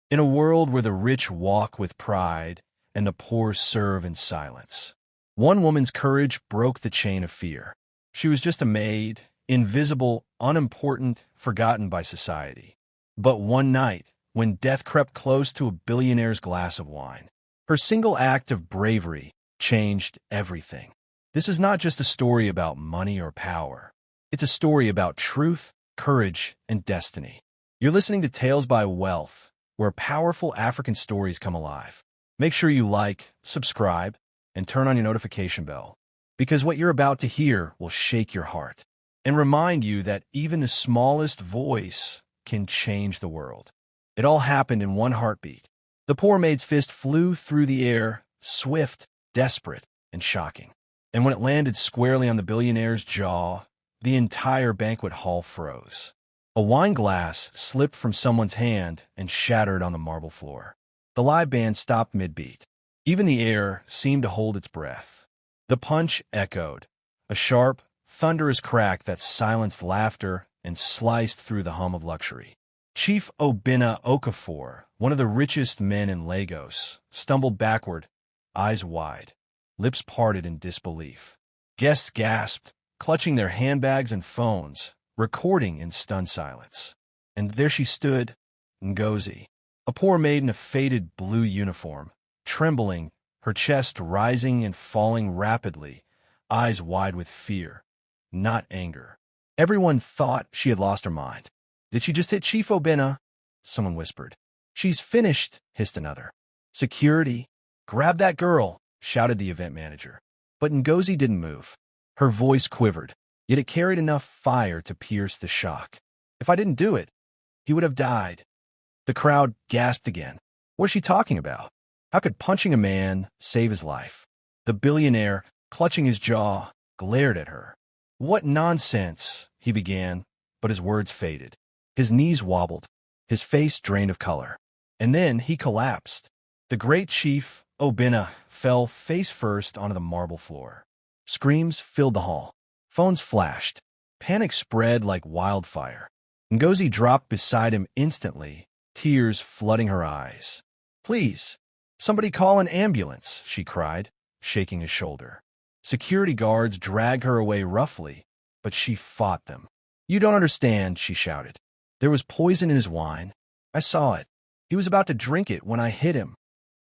In a world where the rich walk with pride and the poor serve in silence, one woman's courage broke the chain of fear. She was just a maid, invisible, unimportant, forgotten by society. But one night, when death crept close to a billionaire's glass of wine, her single act of bravery changed everything. This is not just a story about money or power. It's a story about truth, courage, and destiny. You're listening to Tales by Wealth, where powerful African stories come alive. Make sure you like, subscribe, and turn on your notification bell, because what you're about to hear will shake your heart and remind you that even the smallest voice can change the world. It all happened in one heartbeat. The poor maid's fist flew through the air, swift, desperate, and shocking. And when it landed squarely on the billionaire's jaw, the entire banquet hall froze. A wine glass slipped from someone's hand and shattered on the marble floor. The live band stopped mid-beat. Even the air seemed to hold its breath. The punch echoed, a sharp, thunderous crack that silenced laughter and sliced through the hum of luxury. Chief Obinna Okafor, one of the richest men in Lagos, stumbled backward, eyes wide, lips parted in disbelief. Guests gasped, clutching their handbags and phones, recording in stunned silence. And there she stood, Ngozi, a poor maid in a faded blue uniform, trembling, her chest rising and falling rapidly, eyes wide with fear, not anger. Everyone thought she had lost her mind. Did she just hit Chief Obinna? Someone whispered. She's finished, hissed another. Security, grab that girl, shouted the event manager. But Ngozi didn't move. Her voice quivered, yet it carried enough fire to pierce the shock. If I didn't do it, he would have died. The crowd gasped again. What was she talking about? How could punching a man save his life? The billionaire, clutching his jaw, glared at her. What nonsense, he began, but his words faded. His knees wobbled, his face drained of color. And then he collapsed. The great Chief Obinna fell face first onto the marble floor. Screams filled the hall. Phones flashed. Panic spread like wildfire. Ngozi dropped beside him instantly, tears flooding her eyes. Please, somebody call an ambulance, she cried, shaking his shoulder. Security guards dragged her away roughly, but she fought them. You don't understand, she shouted. There was poison in his wine. I saw it. He was about to drink it when I hit him.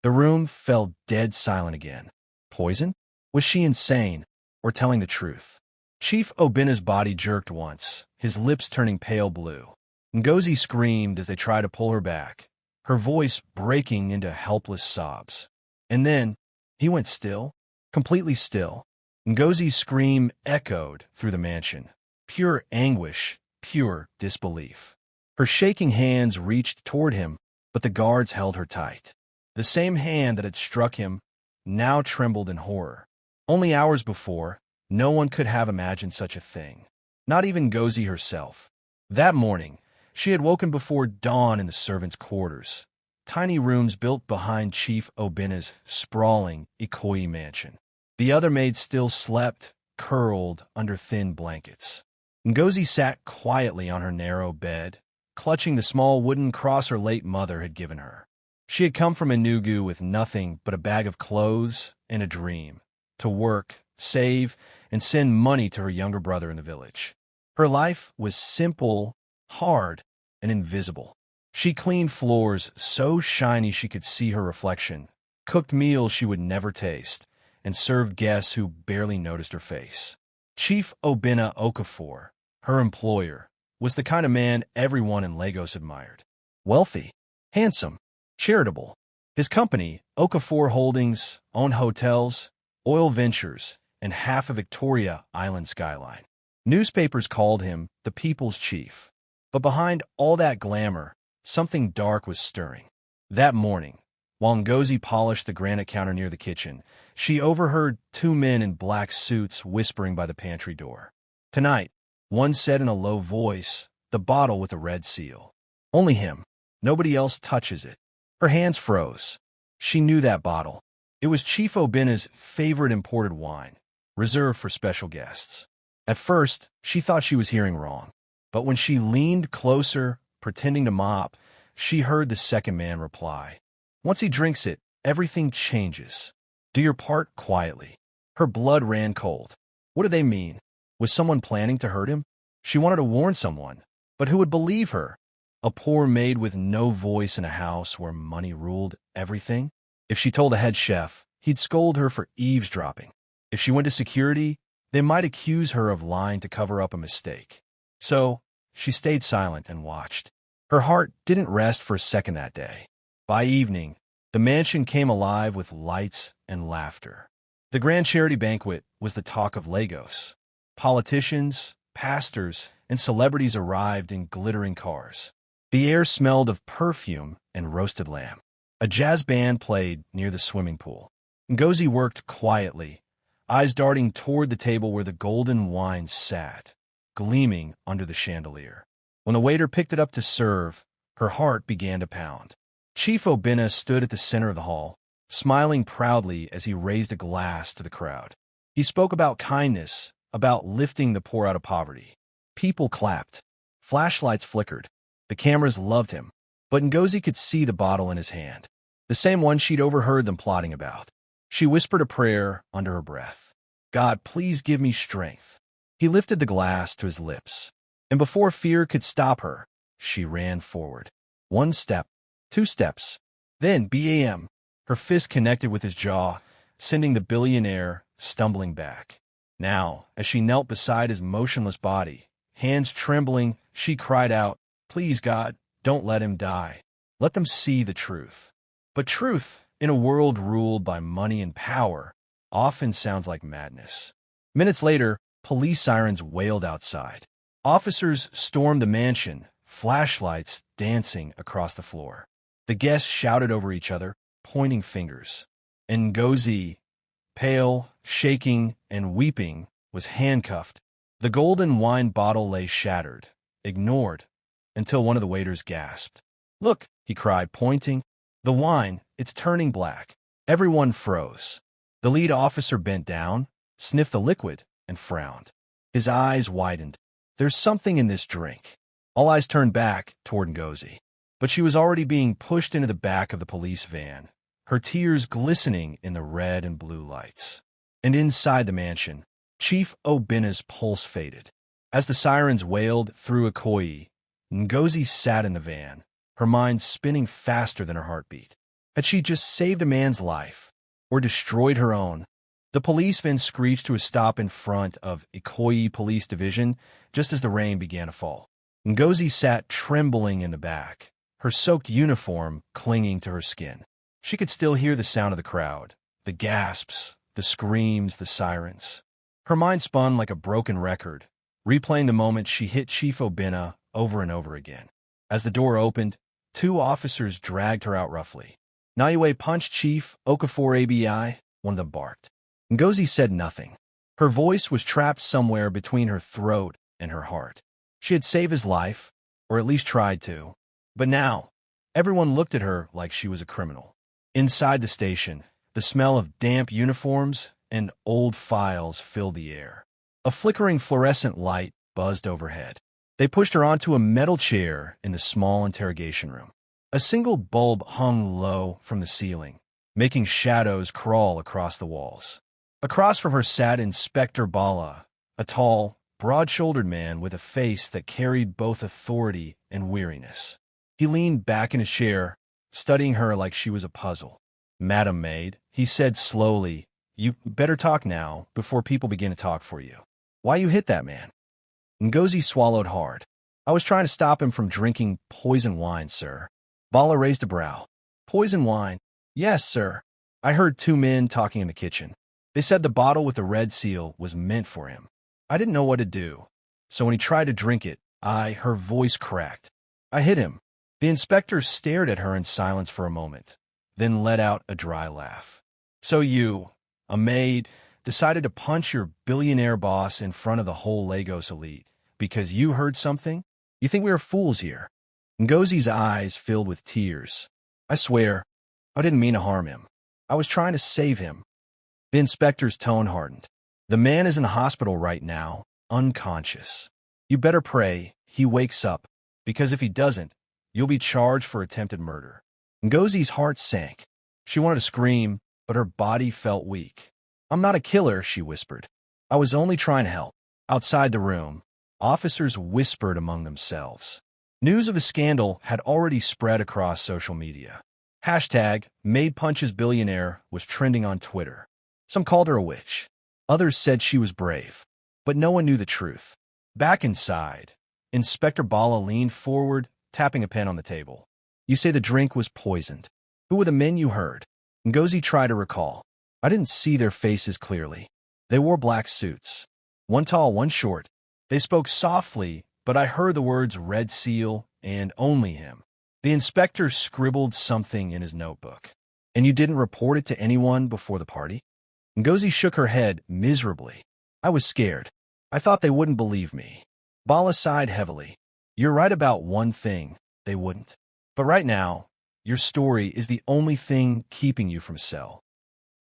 The room fell dead silent again. Poison? Was she insane, or telling the truth? Chief Obinna's body jerked once, his lips turning pale blue. Ngozi screamed as they tried to pull her back, her voice breaking into helpless sobs. And then, he went still, completely still. Ngozi's scream echoed through the mansion. Pure anguish, pure disbelief. Her shaking hands reached toward him, but the guards held her tight. The same hand that had struck him now trembled in horror. Only hours before, no one could have imagined such a thing. Not even Ngozi herself. That morning, she had woken before dawn in the servants' quarters, tiny rooms built behind Chief Obinna's sprawling Ikoyi mansion. The other maids still slept, curled under thin blankets. Ngozi sat quietly on her narrow bed, clutching the small wooden cross her late mother had given her. She had come from Enugu with nothing but a bag of clothes and a dream, to work, save, and send money to her younger brother in the village. Her life was simple, hard, and invisible. She cleaned floors so shiny she could see her reflection, cooked meals she would never taste, and served guests who barely noticed her face. Chief Obinna Okafor, her employer, was the kind of man everyone in Lagos admired. Wealthy, handsome, charitable. His company, Okafor Holdings, owned hotels, oil ventures, and half of Victoria Island skyline. Newspapers called him the People's Chief. But behind all that glamour, something dark was stirring. That morning, while Ngozi polished the granite counter near the kitchen, she overheard two men in black suits whispering by the pantry door. Tonight, one said in a low voice, the bottle with the red seal. Only him. Nobody else touches it. Her hands froze. She knew that bottle. It was Chief Obinna's favorite imported wine, reserved for special guests. At first, she thought she was hearing wrong. But when she leaned closer, pretending to mop, she heard the second man reply. Once he drinks it, everything changes. Do your part quietly. Her blood ran cold. What did they mean? Was someone planning to hurt him? She wanted to warn someone, but who would believe her? A poor maid with no voice in a house where money ruled everything? If she told the head chef, he'd scold her for eavesdropping. If she went to security, they might accuse her of lying to cover up a mistake. So, she stayed silent and watched. Her heart didn't rest for a second that day. By evening, the mansion came alive with lights and laughter. The grand charity banquet was the talk of Lagos. Politicians, pastors, and celebrities arrived in glittering cars. The air smelled of perfume and roasted lamb. A jazz band played near the swimming pool. Ngozi worked quietly, eyes darting toward the table where the golden wine sat, gleaming under the chandelier. When the waiter picked it up to serve, her heart began to pound. Chief Obinna stood at the center of the hall, smiling proudly as he raised a glass to the crowd. He spoke about kindness, about lifting the poor out of poverty. People clapped. Flashlights flickered. The cameras loved him. But Ngozi could see the bottle in his hand, the same one she'd overheard them plotting about. She whispered a prayer under her breath. God, please give me strength. He lifted the glass to his lips, and before fear could stop her, she ran forward. 1 step, 2 steps, then BAM. Her fist connected with his jaw, sending the billionaire stumbling back. Now, as she knelt beside his motionless body, hands trembling, she cried out, Please, God, don't let him die. Let them see the truth. But truth, in a world ruled by money and power, often sounds like madness. Minutes later, police sirens wailed outside. Officers stormed the mansion, flashlights dancing across the floor. The guests shouted over each other, pointing fingers. Ngozi, pale, shaking, and weeping, was handcuffed. The golden wine bottle lay shattered, ignored, until one of the waiters gasped. Look, he cried, pointing. The wine, it's turning black. Everyone froze. The lead officer bent down, sniffed the liquid, and frowned. His eyes widened. There's something in this drink. All eyes turned back toward Ngozi. But she was already being pushed into the back of the police van, her tears glistening in the red and blue lights. And inside the mansion, Chief Obinna's pulse faded. As the sirens wailed through Ikoyi, Ngozi sat in the van, her mind spinning faster than her heartbeat. Had she just saved a man's life, or destroyed her own? The police van screeched to a stop in front of Ikoyi Police Division just as the rain began to fall. Ngozi sat trembling in the back, her soaked uniform clinging to her skin. She could still hear the sound of the crowd, the gasps, the screams, the sirens. Her mind spun like a broken record, replaying the moment she hit Chief Obinna over and over again. As the door opened, 2 officers dragged her out roughly. Naiwe punched Chief Okafor ABI, one of them barked. Ngozi said nothing. Her voice was trapped somewhere between her throat and her heart. She had saved his life, or at least tried to. But now, everyone looked at her like she was a criminal. Inside the station, the smell of damp uniforms and old files filled the air. A flickering fluorescent light buzzed overhead. They pushed her onto a metal chair in the small interrogation room. A single bulb hung low from the ceiling, making shadows crawl across the walls. Across from her sat Inspector Bala, a tall, broad-shouldered man with a face that carried both authority and weariness. He leaned back in his chair, studying her like she was a puzzle. Madam Maid, he said slowly, you better talk now before people begin to talk for you. Why you hit that man? Ngozi swallowed hard. I was trying to stop him from drinking poison wine, sir. Bala raised a brow. Poison wine? Yes, sir. I heard 2 men talking in the kitchen. They said the bottle with the red seal was meant for him. I didn't know what to do. So when he tried to drink it, her voice cracked. I hit him. The inspector stared at her in silence for a moment, then let out a dry laugh. So you, a maid, decided to punch your billionaire boss in front of the whole Lagos elite because you heard something? You think we are fools here? Ngozi's eyes filled with tears. I swear, I didn't mean to harm him. I was trying to save him. The inspector's tone hardened. The man is in the hospital right now, unconscious. You better pray he wakes up, because if he doesn't, You'll be charged for attempted murder." Ngozi's heart sank. She wanted to scream, but her body felt weak. "I'm not a killer," she whispered. "I was only trying to help." Outside the room, officers whispered among themselves. News of the scandal had already spread across social media. Hashtag Maid punches Billionaire was trending on Twitter. Some called her a witch. Others said she was brave. But no one knew the truth. Back inside, Inspector Bala leaned forward, tapping a pen on the table. "You say the drink was poisoned. Who were the men you heard?" Ngozi tried to recall. "I didn't see their faces clearly. They wore black suits. One tall, one short. They spoke softly, but I heard the words Red Seal and only him." The inspector scribbled something in his notebook. "And you didn't report it to anyone before the party?" Ngozi shook her head miserably. "I was scared. I thought they wouldn't believe me." Bala sighed heavily. "You're right about one thing. They wouldn't. But right now, your story is the only thing keeping you from cell."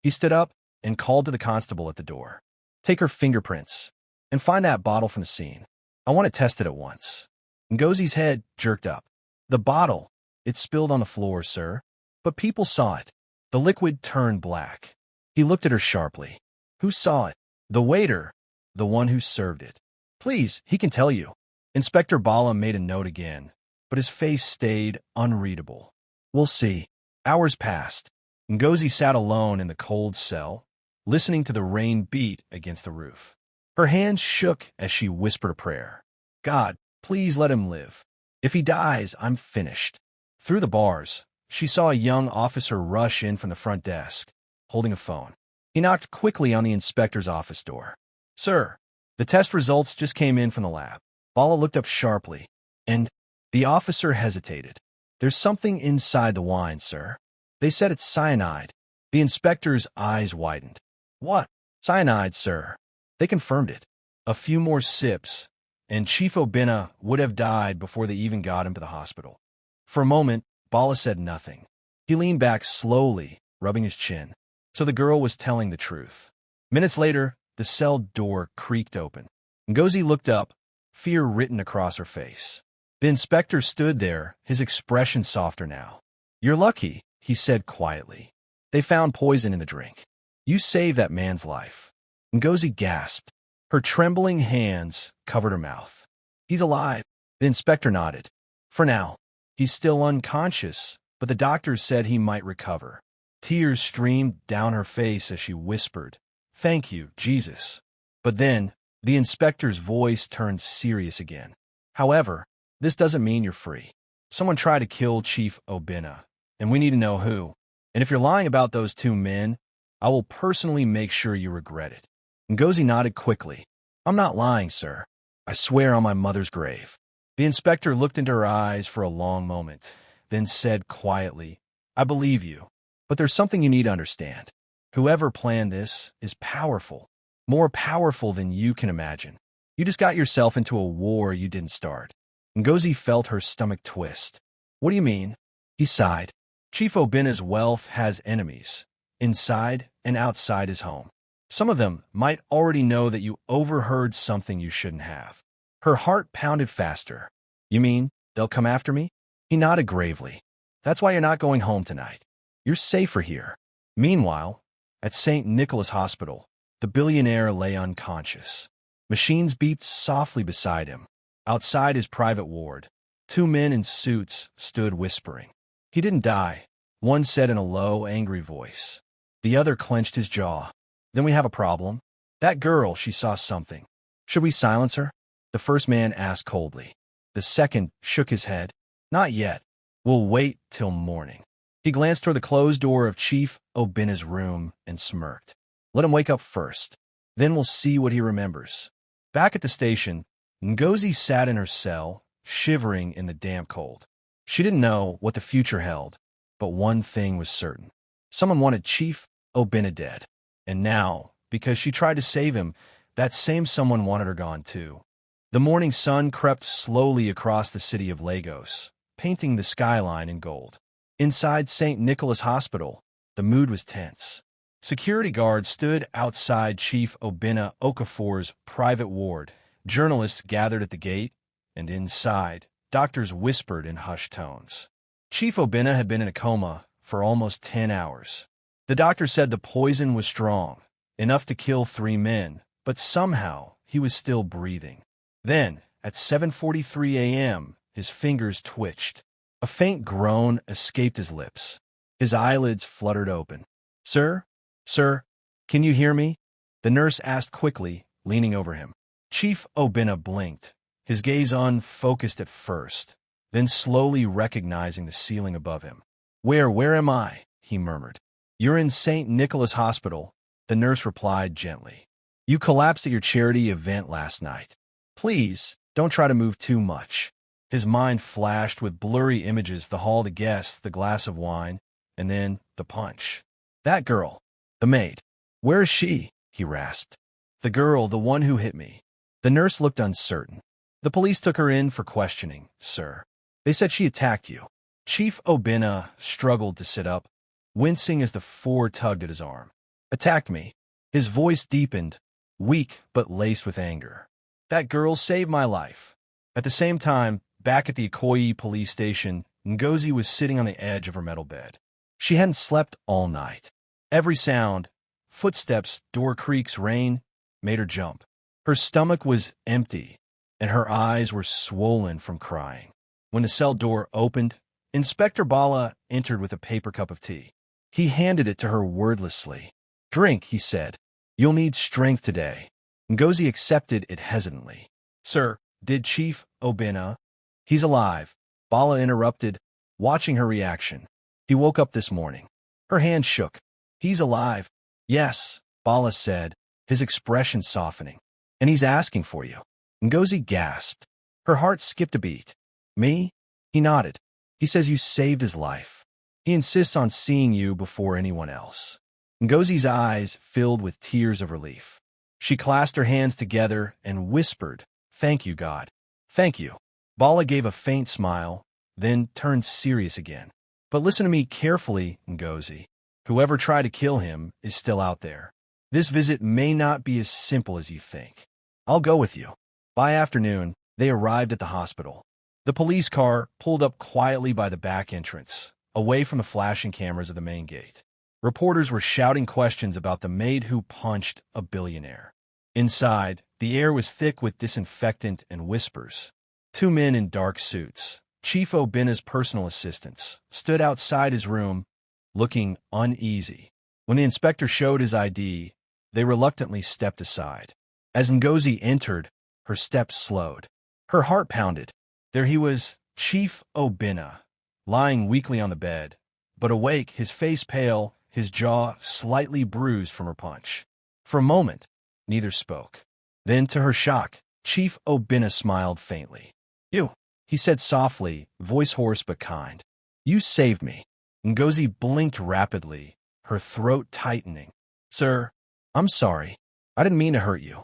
He stood up and called to the constable at the door. "Take her fingerprints and find that bottle from the scene. I want to test it at once." Ngozi's head jerked up. "The bottle. It spilled on the floor, sir. But people saw it." The liquid turned black. He looked at her sharply. "Who saw it?" "The waiter. The one who served it." "Please, he can tell you." Inspector Bala made a note again, but his face stayed unreadable. "We'll see." Hours passed. Ngozi sat alone in the cold cell, listening to the rain beat against the roof. Her hands shook as she whispered a prayer. "God, please let him live. If he dies, I'm finished." Through the bars, she saw a young officer rush in from the front desk, holding a phone. He knocked quickly on the inspector's office door. "Sir, the test results just came in from the lab." Bala looked up sharply, and the officer hesitated. "There's something inside the wine, sir. They said it's cyanide." The inspector's eyes widened. "What?" "Cyanide, sir. They confirmed it." A few more sips, and Chief Obina would have died before they even got him to the hospital. For a moment, Bala said nothing. He leaned back slowly, rubbing his chin. So the girl was telling the truth. Minutes later, the cell door creaked open. Ngozi looked up, fear written across her face. The inspector stood there, his expression softer now. "You're lucky," he said quietly. "They found poison in the drink. You saved that man's life." Ngozi gasped. Her trembling hands covered her mouth. "He's alive." The inspector nodded. "For now. He's still unconscious, but the doctors said he might recover." Tears streamed down her face as she whispered, "Thank you, Jesus." But then, the inspector's voice turned serious again. "However, this doesn't mean you're free. Someone tried to kill Chief Obina, and we need to know who. And if you're lying about those two men, I will personally make sure you regret it." Ngozi nodded quickly. "I'm not lying, sir. I swear on my mother's grave." The inspector looked into her eyes for a long moment, then said quietly, "I believe you. But there's something you need to understand. Whoever planned this is powerful, more powerful than you can imagine. You just got yourself into a war you didn't start." Ngozi felt her stomach twist. "What do you mean?" He sighed. "Chief Obina's wealth has enemies, inside and outside his home. Some of them might already know that you overheard something you shouldn't have." Her heart pounded faster. "You mean they'll come after me?" He nodded gravely. "That's why you're not going home tonight. You're safer here." Meanwhile, at St. Nicholas Hospital, the billionaire lay unconscious. Machines beeped softly beside him. Outside his private ward, two men in suits stood whispering. "He didn't die," one said in a low, angry voice. The other clenched his jaw. "Then we have a problem. That girl, she saw something. Should we silence her?" The first man asked coldly. The second shook his head. "Not yet. We'll wait till morning." He glanced toward the closed door of Chief Obina's room and smirked. "Let him wake up first. Then we'll see what he remembers." Back at the station, Ngozi sat in her cell, shivering in the damp cold. She didn't know what the future held, but one thing was certain. Someone wanted Chief Obina dead. And now, because she tried to save him, that same someone wanted her gone too. The morning sun crept slowly across the city of Lagos, painting the skyline in gold. Inside St. Nicholas Hospital, the mood was tense. Security guards stood outside Chief Obina Okafor's private ward. Journalists gathered at the gate, and inside, doctors whispered in hushed tones. Chief Obina had been in a coma for almost 10 hours. The doctor said the poison was strong, enough to kill 3 men, but somehow he was still breathing. Then, at 7:43 a.m., his fingers twitched. A faint groan escaped his lips. His eyelids fluttered open. "Sir? Sir? Can you hear me?" The nurse asked quickly, leaning over him. Chief Obina blinked, his gaze unfocused at first, then slowly recognizing the ceiling above him. Where am I?" he murmured. "You're in St. Nicholas Hospital," the nurse replied gently. "You collapsed at your charity event last night. Please, don't try to move too much." His mind flashed with blurry images: the hall, the guests, the glass of wine, and then the punch. "That girl, the maid. Where is she?" he rasped. "The girl, the one who hit me." The nurse looked uncertain. "The police took her in for questioning, sir. They said she attacked you." Chief Obina struggled to sit up, wincing as the four tugged at his arm. "Attacked me." His voice deepened, weak but laced with anger. "That girl saved my life." At the same time, back at the Ikoyi police station, Ngozi was sitting on the edge of her metal bed. She hadn't slept all night. Every sound, footsteps, door creaks, rain, made her jump. Her stomach was empty, and her eyes were swollen from crying. When the cell door opened, Inspector Bala entered with a paper cup of tea. He handed it to her wordlessly. "Drink," he said. "You'll need strength today." Ngozi accepted it hesitantly. "Sir, did Chief Obina—" "He's alive," Bala interrupted, watching her reaction. "He woke up this morning." Her hand shook. "He's alive." "Yes," Bala said, his expression softening. "And he's asking for you." Ngozi gasped. Her heart skipped a beat. "Me?" He nodded. "He says you saved his life. He insists on seeing you before anyone else." Ngozi's eyes filled with tears of relief. She clasped her hands together and whispered, "Thank you, God. Thank you." Bala gave a faint smile, then turned serious again. "But listen to me carefully, Ngozi. Whoever tried to kill him is still out there. This visit may not be as simple as you think. I'll go with you." By afternoon, they arrived at the hospital. The police car pulled up quietly by the back entrance, away from the flashing cameras of the main gate. Reporters were shouting questions about the maid who punched a billionaire. Inside, the air was thick with disinfectant and whispers. 2 men in dark suits, Chief Obina's personal assistants, stood outside his room, looking uneasy. When the inspector showed his ID, they reluctantly stepped aside. As Ngozi entered, her steps slowed. Her heart pounded. There he was, Chief Obina, lying weakly on the bed, but awake, his face pale, his jaw slightly bruised from her punch. For a moment, neither spoke. Then, to her shock, Chief Obina smiled faintly. "You," he said softly, voice hoarse but kind. "You saved me." Ngozi blinked rapidly, her throat tightening. "Sir, I'm sorry. I didn't mean to hurt you.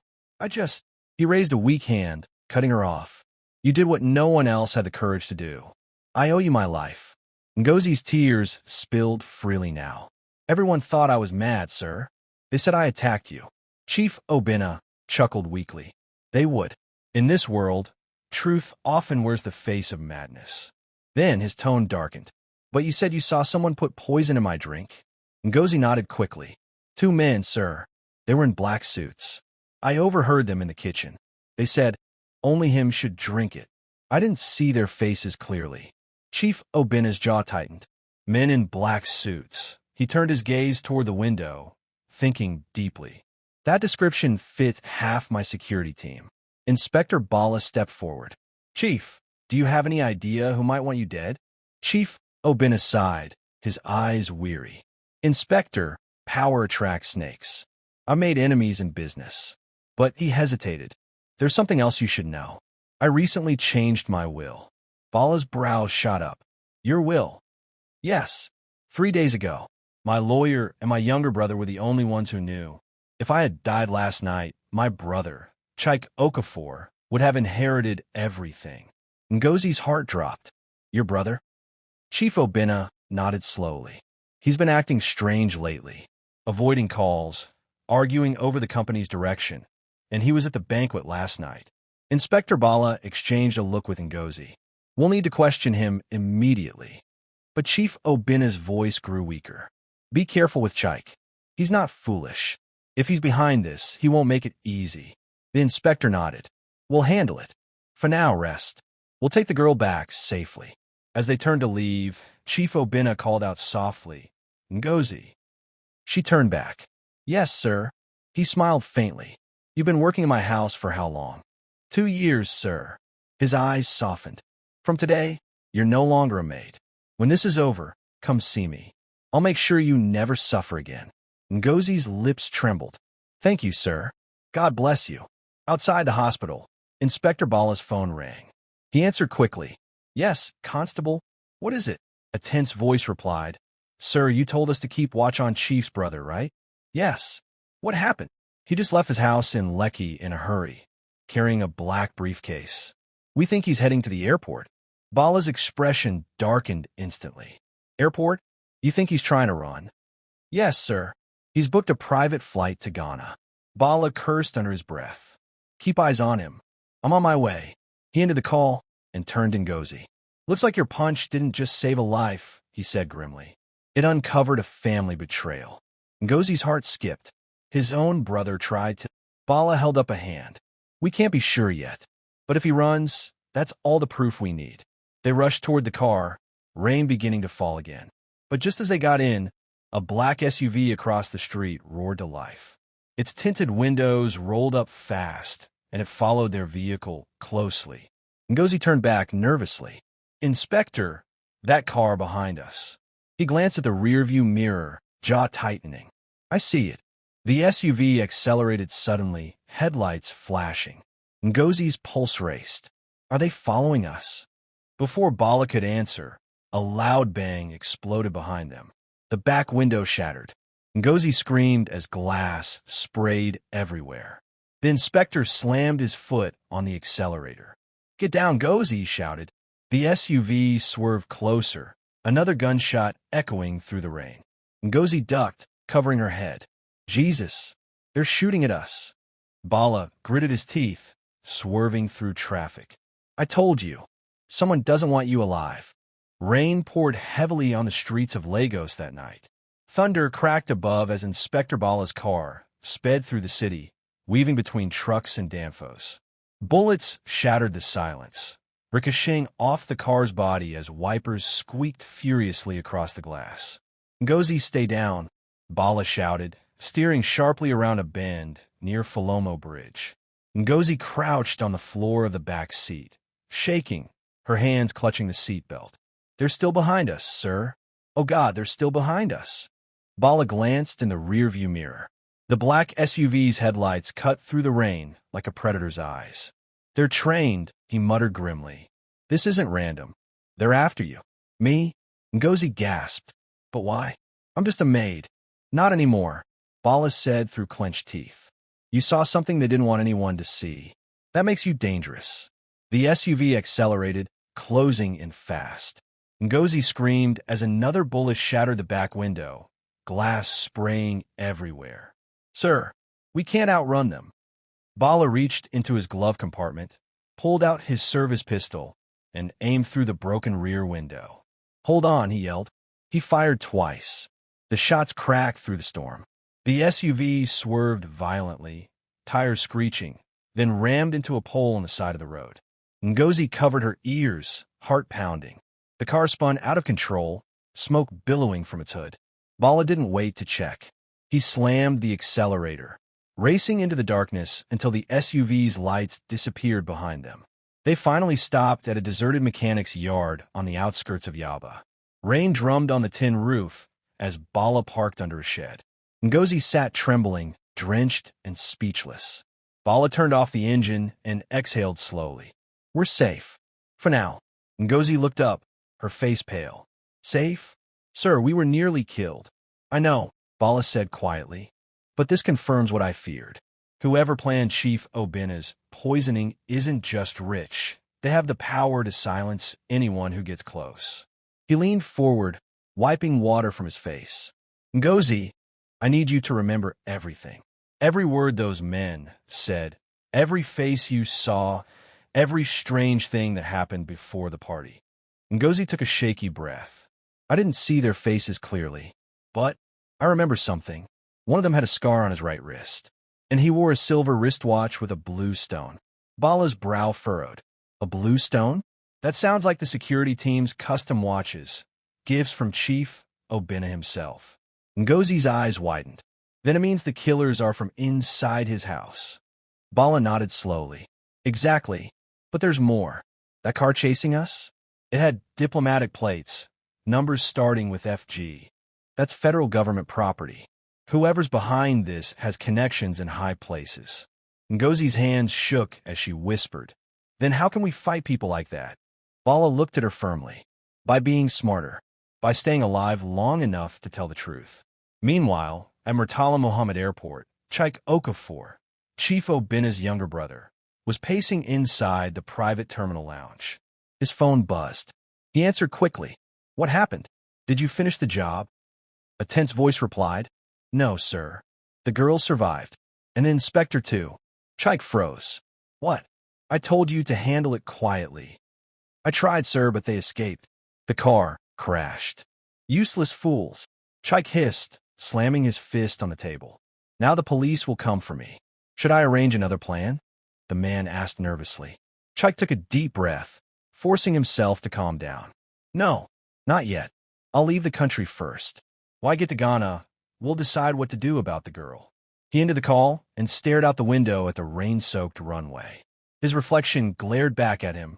He raised a weak hand, cutting her off. "You did what no one else had the courage to do. I owe you my life." Ngozi's tears spilled freely now. "Everyone thought I was mad, sir. They said I attacked you." Chief Obina chuckled weakly. "They would. In this world, truth often wears the face of madness." Then his tone darkened. "But you said you saw someone put poison in my drink?" Ngozi nodded quickly. 2 men, sir. They were in black suits. I overheard them in the kitchen. They said, only him should drink it. I didn't see their faces clearly." Chief Obina's jaw tightened. Men in black suits. He turned his gaze toward the window, thinking deeply. That description fit half my security team. Inspector Bala stepped forward. "Chief, do you have any idea who might want you dead?" Chief Obina sighed, his eyes weary. "Inspector, power attracts snakes. I made enemies in business." But he hesitated. "There's something else you should know. I recently changed my will." Bala's brows shot up. "Your will?" "Yes. 3 days ago. My lawyer and my younger brother were the only ones who knew. If I had died last night, my brother, Chaik Okafor, would have inherited everything." Ngozi's heart dropped. "Your brother?" Chief Obina nodded slowly. "He's been acting strange lately, avoiding calls, arguing over the company's direction, and he was at the banquet last night." Inspector Bala exchanged a look with Ngozi. We'll need to question him immediately. But Chief Obina's voice grew weaker. Be careful with Chike. He's not foolish. If he's behind this, he won't make it easy. The inspector nodded. We'll handle it. For now, rest. We'll take the girl back safely. As they turned to leave, Chief Obina called out softly, Ngozi. She turned back. Yes, sir. He smiled faintly. You've been working in my house for how long? 2 years, sir. His eyes softened. From today, you're no longer a maid. When this is over, come see me. I'll make sure you never suffer again. Ngozi's lips trembled. Thank you, sir. God bless you. Outside the hospital, Inspector Bala's phone rang. He answered quickly. Yes, Constable. What is it? A tense voice replied. Sir, you told us to keep watch on Chief's brother, right? Yes. What happened? He just left his house in Lekki in a hurry, carrying a black briefcase. We think he's heading to the airport. Bala's expression darkened instantly. Airport? You think he's trying to run? Yes, sir. He's booked a private flight to Ghana. Bala cursed under his breath. Keep eyes on him. I'm on my way. He ended the call and turned to Ngozi. Looks like your punch didn't just save a life, he said grimly. It uncovered a family betrayal. Ngozi's heart skipped. His own brother tried to... Bala held up a hand. We can't be sure yet. But if he runs, that's all the proof we need. They rushed toward the car, rain beginning to fall again. But just as they got in, a black SUV across the street roared to life. Its tinted windows rolled up fast, and it followed their vehicle closely. Ngozi turned back nervously. Inspector, that car behind us. He glanced at the rearview mirror, jaw tightening. I see it. The SUV accelerated suddenly, headlights flashing. Ngozi's pulse raced. Are they following us? Before Bala could answer, a loud bang exploded behind them. The back window shattered. Ngozi screamed as glass sprayed everywhere. The inspector slammed his foot on the accelerator. Get down, Ngozi, he shouted. The SUV swerved closer, another gunshot echoing through the rain. Ngozi ducked, covering her head. Jesus, they're shooting at us. Bala gritted his teeth, swerving through traffic. I told you, someone doesn't want you alive. Rain poured heavily on the streets of Lagos that night. Thunder cracked above as Inspector Bala's car sped through the city, weaving between trucks and danfos. Bullets shattered the silence, ricocheting off the car's body as wipers squeaked furiously across the glass. Ngozi, stay down, Bala shouted, steering sharply around a bend near Falomo Bridge. Ngozi crouched on the floor of the back seat, shaking, her hands clutching the seatbelt. They're still behind us, sir. Oh God, they're still behind us. Bala glanced in the rearview mirror. The black SUV's headlights cut through the rain like a predator's eyes. They're trained, he muttered grimly. This isn't random. They're after you. Me? Ngozi gasped. But why? I'm just a maid. Not anymore, Bala said through clenched teeth. You saw something they didn't want anyone to see. That makes you dangerous. The SUV accelerated, closing in fast. Ngozi screamed as another bullet shattered the back window, glass spraying everywhere. Sir, we can't outrun them. Bala reached into his glove compartment, pulled out his service pistol, and aimed through the broken rear window. Hold on, he yelled. He fired twice. The shots cracked through the storm. The SUV swerved violently, tires screeching, then rammed into a pole on the side of the road. Ngozi covered her ears, heart pounding. The car spun out of control, smoke billowing from its hood. Bala didn't wait to check. He slammed the accelerator, racing into the darkness until the SUV's lights disappeared behind them. They finally stopped at a deserted mechanic's yard on the outskirts of Yaba. Rain drummed on the tin roof as Bala parked under a shed. Ngozi sat trembling, drenched and speechless. Bala turned off the engine and exhaled slowly. We're safe. For now. Ngozi looked up, her face pale. Safe? Sir, we were nearly killed. I know, Bala said quietly. But this confirms what I feared. Whoever planned Chief Obina's poisoning isn't just rich. They have the power to silence anyone who gets close. He leaned forward, wiping water from his face. Ngozi, I need you to remember everything. Every word those men said, every face you saw, every strange thing that happened before the party. Ngozi took a shaky breath. I didn't see their faces clearly, but I remember something. One of them had a scar on his right wrist, and he wore a silver wristwatch with a blue stone. Bala's brow furrowed. A blue stone? That sounds like the security team's custom watches, gifts from Chief Obina himself. Ngozi's eyes widened. Then it means the killers are from inside his house. Bala nodded slowly. Exactly, but there's more. That car chasing us? It had diplomatic plates, numbers starting with FG. That's federal government property. Whoever's behind this has connections in high places. Ngozi's hands shook as she whispered. Then how can we fight people like that? Bala looked at her firmly. By being smarter. By staying alive long enough to tell the truth. Meanwhile, at Murtala Muhammad Airport, Chaik Okafor, Chief Obina's younger brother, was pacing inside the private terminal lounge. His phone buzzed. He answered quickly. What happened? Did you finish the job? A tense voice replied. No, sir. The girl survived. And the inspector, too. Chaik froze. What? I told you to handle it quietly. I tried, sir, but they escaped. The car crashed. Useless fools. Chaik hissed, slamming his fist on the table. Now the police will come for me. Should I arrange another plan? The man asked nervously. Chaik took a deep breath, forcing himself to calm down. No, not yet. I'll leave the country first. Why get to Ghana? We'll decide what to do about the girl. He ended the call and stared out the window at the rain-soaked runway. His reflection glared back at him,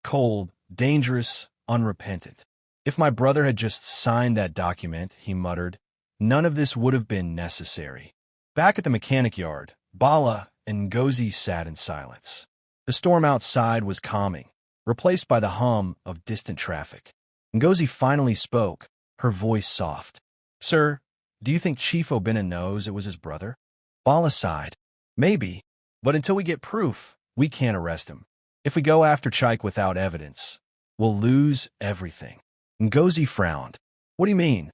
cold, dangerous, unrepentant. If my brother had just signed that document, he muttered, none of this would have been necessary. Back at the mechanic yard, Bala and Ngozi sat in silence. The storm outside was calming, replaced by the hum of distant traffic. Ngozi finally spoke, her voice soft. Sir, do you think Chief Obina knows it was his brother? Bala sighed. Maybe, but until we get proof, we can't arrest him. If we go after Chaik without evidence, we'll lose everything. Ngozi frowned. What do you mean?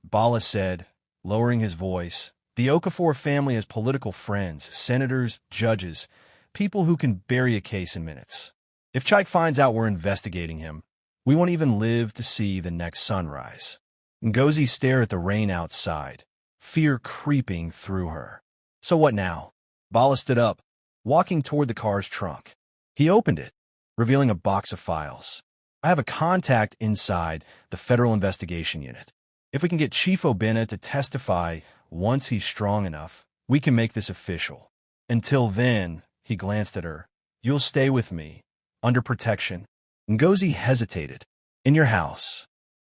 Bala said, lowering his voice. The Okafor family has political friends, senators, judges, people who can bury a case in minutes. If Chaik finds out we're investigating him, we won't even live to see the next sunrise. Ngozi stared at the rain outside, fear creeping through her. So what now? Bala stood up, walking toward the car's trunk. He opened it, revealing a box of files. I have a contact inside the Federal Investigation Unit. If we can get Chief Obina to testify once he's strong enough, we can make this official. Until then, he glanced at her, you'll stay with me, under protection. Ngozi hesitated. In your house.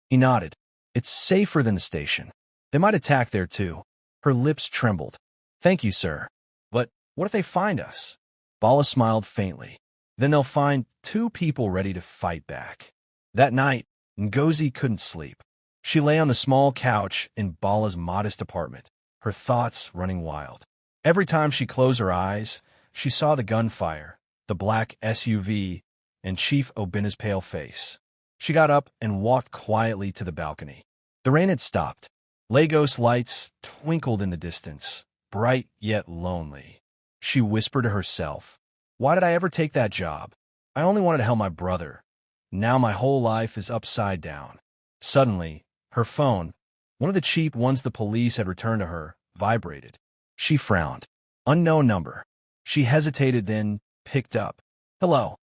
He nodded. It's safer than the station. They might attack there too. Her lips trembled. Thank you, sir. But what if they find us? Bala smiled faintly. Then they'll find 2 people ready to fight back. That night, Ngozi couldn't sleep. She lay on the small couch in Bala's modest apartment, her thoughts running wild. Every time she closed her eyes, she saw the gunfire, the black SUV, and Chief Obina's pale face. She got up and walked quietly to the balcony. The rain had stopped. Lagos lights twinkled in the distance, bright yet lonely. She whispered to herself, why did I ever take that job? I only wanted to help my brother. Now my whole life is upside down. Suddenly, her phone, one of the cheap ones the police had returned to her, vibrated. She frowned. Unknown number. She hesitated, then picked up. Hello.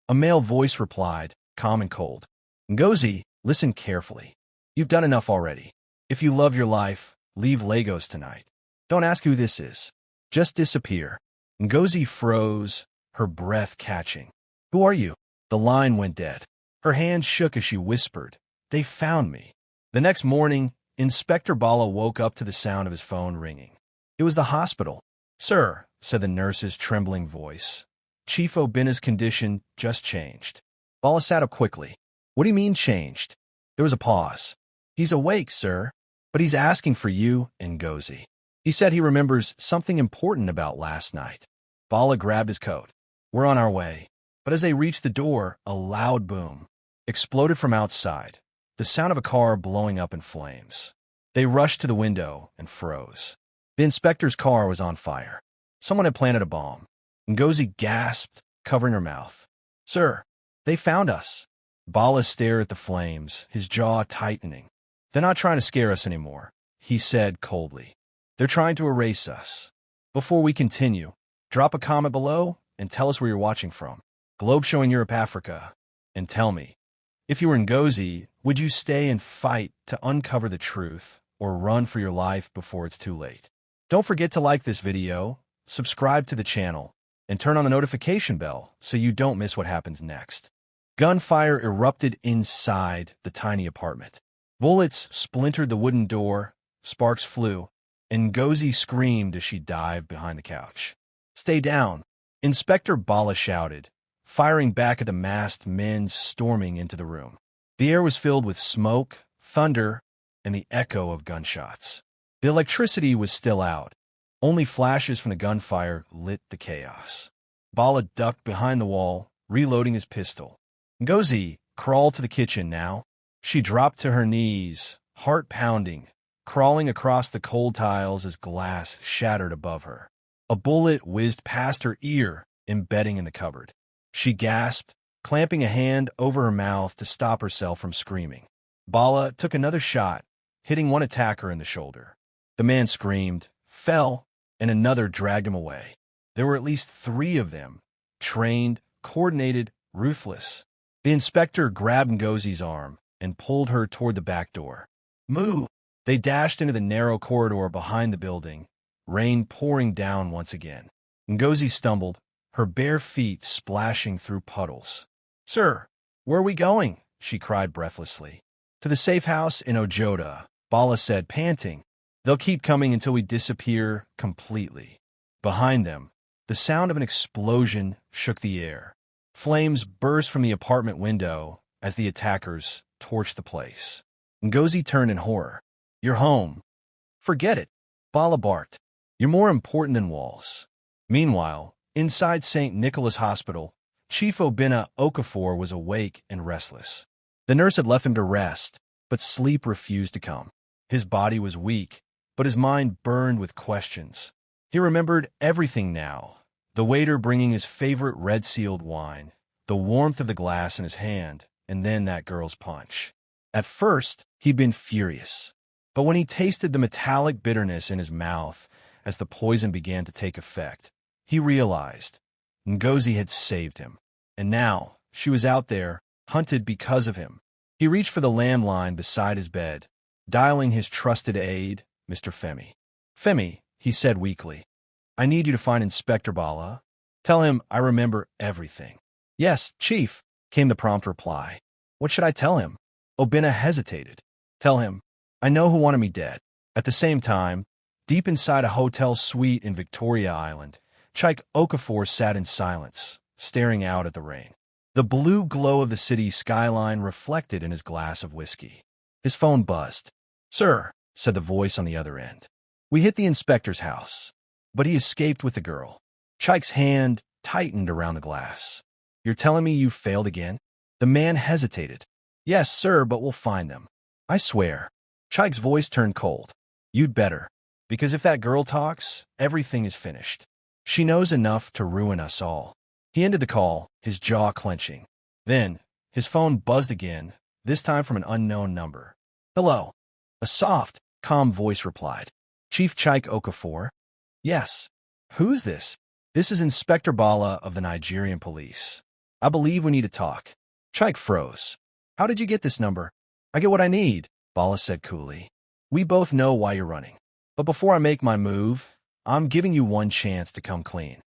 A male voice replied, calm and cold. Ngozi, listen carefully. You've done enough already. If you love your life, leave Lagos tonight. Don't ask who this is. Just disappear. Ngozi froze, her breath catching. Who are you? The line went dead. Her hand shook as she whispered, they found me. The next morning, Inspector Bala woke up to the sound of his phone ringing. It was the hospital. Sir, said the nurse's trembling voice, Chief Obina's condition just changed. Bala sat up quickly. What do you mean changed? There was a pause. He's awake, sir, but he's asking for you and Ngozi. He said he remembers something important about last night. Bala grabbed his coat. We're on our way. But as they reached the door, a loud boom exploded from outside, the sound of a car blowing up in flames. They rushed to the window and froze. The inspector's car was on fire. Someone had planted a bomb. Ngozi gasped, covering her mouth. Sir, they found us. Bala stared at the flames, his jaw tightening. They're not trying to scare us anymore, he said coldly. They're trying to erase us. Before we continue, drop a comment below and tell us where you're watching from. Globe showing Europe, Africa. And tell me, if you were Ngozi, would you stay and fight to uncover the truth or run for your life before it's too late? Don't forget to like this video, subscribe to the channel, and turn on the notification bell so you don't miss what happens next. Gunfire erupted inside the tiny apartment. Bullets splintered the wooden door, sparks flew, and Ngozi screamed as she dived behind the couch. Stay down, Inspector Bala shouted, firing back at the masked men storming into the room. The air was filled with smoke, thunder, and the echo of gunshots. The electricity was still out. Only flashes from the gunfire lit the chaos. Bala ducked behind the wall, reloading his pistol. Ngozi crawled to the kitchen now. She dropped to her knees, heart pounding, crawling across the cold tiles as glass shattered above her. A bullet whizzed past her ear, embedding in the cupboard. She gasped, clamping a hand over her mouth to stop herself from screaming. Bala took another shot, hitting one attacker in the shoulder. The man screamed, fell, and another dragged him away. There were at least 3 of them, trained, coordinated, ruthless. The inspector grabbed Ngozi's arm and pulled her toward the back door. Move! They dashed into the narrow corridor behind the building, rain pouring down once again. Ngozi stumbled, her bare feet splashing through puddles. Sir, where are we going? She cried breathlessly. To the safe house in Ojota, Bala said, panting. They'll keep coming until we disappear completely. Behind them, the sound of an explosion shook the air. Flames burst from the apartment window as the attackers torched the place. Ngozi turned in horror. You're home. Forget it, Bala barked. You're more important than walls. Meanwhile, inside St. Nicholas Hospital, Chief Obinna Okafor was awake and restless. The nurse had left him to rest, but sleep refused to come. His body was weak, but his mind burned with questions. He remembered everything now. The waiter bringing his favorite red-sealed wine, the warmth of the glass in his hand, and then that girl's punch. At first, he'd been furious. But when he tasted the metallic bitterness in his mouth as the poison began to take effect, he realized Ngozi had saved him. And now, she was out there, hunted because of him. He reached for the landline beside his bed, dialing his trusted aide, Mr. Femi. Femi, he said weakly, I need you to find Inspector Bala. Tell him I remember everything. Yes, Chief, came the prompt reply. What should I tell him? Obinna hesitated. Tell him, I know who wanted me dead. At the same time, deep inside a hotel suite in Victoria Island, Chief Okafor sat in silence, staring out at the rain. The blue glow of the city skyline reflected in his glass of whiskey. His phone buzzed. Sir, said the voice on the other end. We hit the inspector's house, but he escaped with the girl. Chike's hand tightened around the glass. You're telling me you failed again? The man hesitated. Yes, sir, but we'll find them. I swear. Chike's voice turned cold. You'd better, because if that girl talks, everything is finished. She knows enough to ruin us all. He ended the call, his jaw clenching. Then, his phone buzzed again, this time from an unknown number. Hello. A soft, calm voice replied. Chief Chike Okafor? Yes. Who's this? This is Inspector Bala of the Nigerian police. I believe we need to talk. Chike froze. How did you get this number? I get what I need, Bala said coolly. We both know why you're running. But before I make my move, I'm giving you one chance to come clean.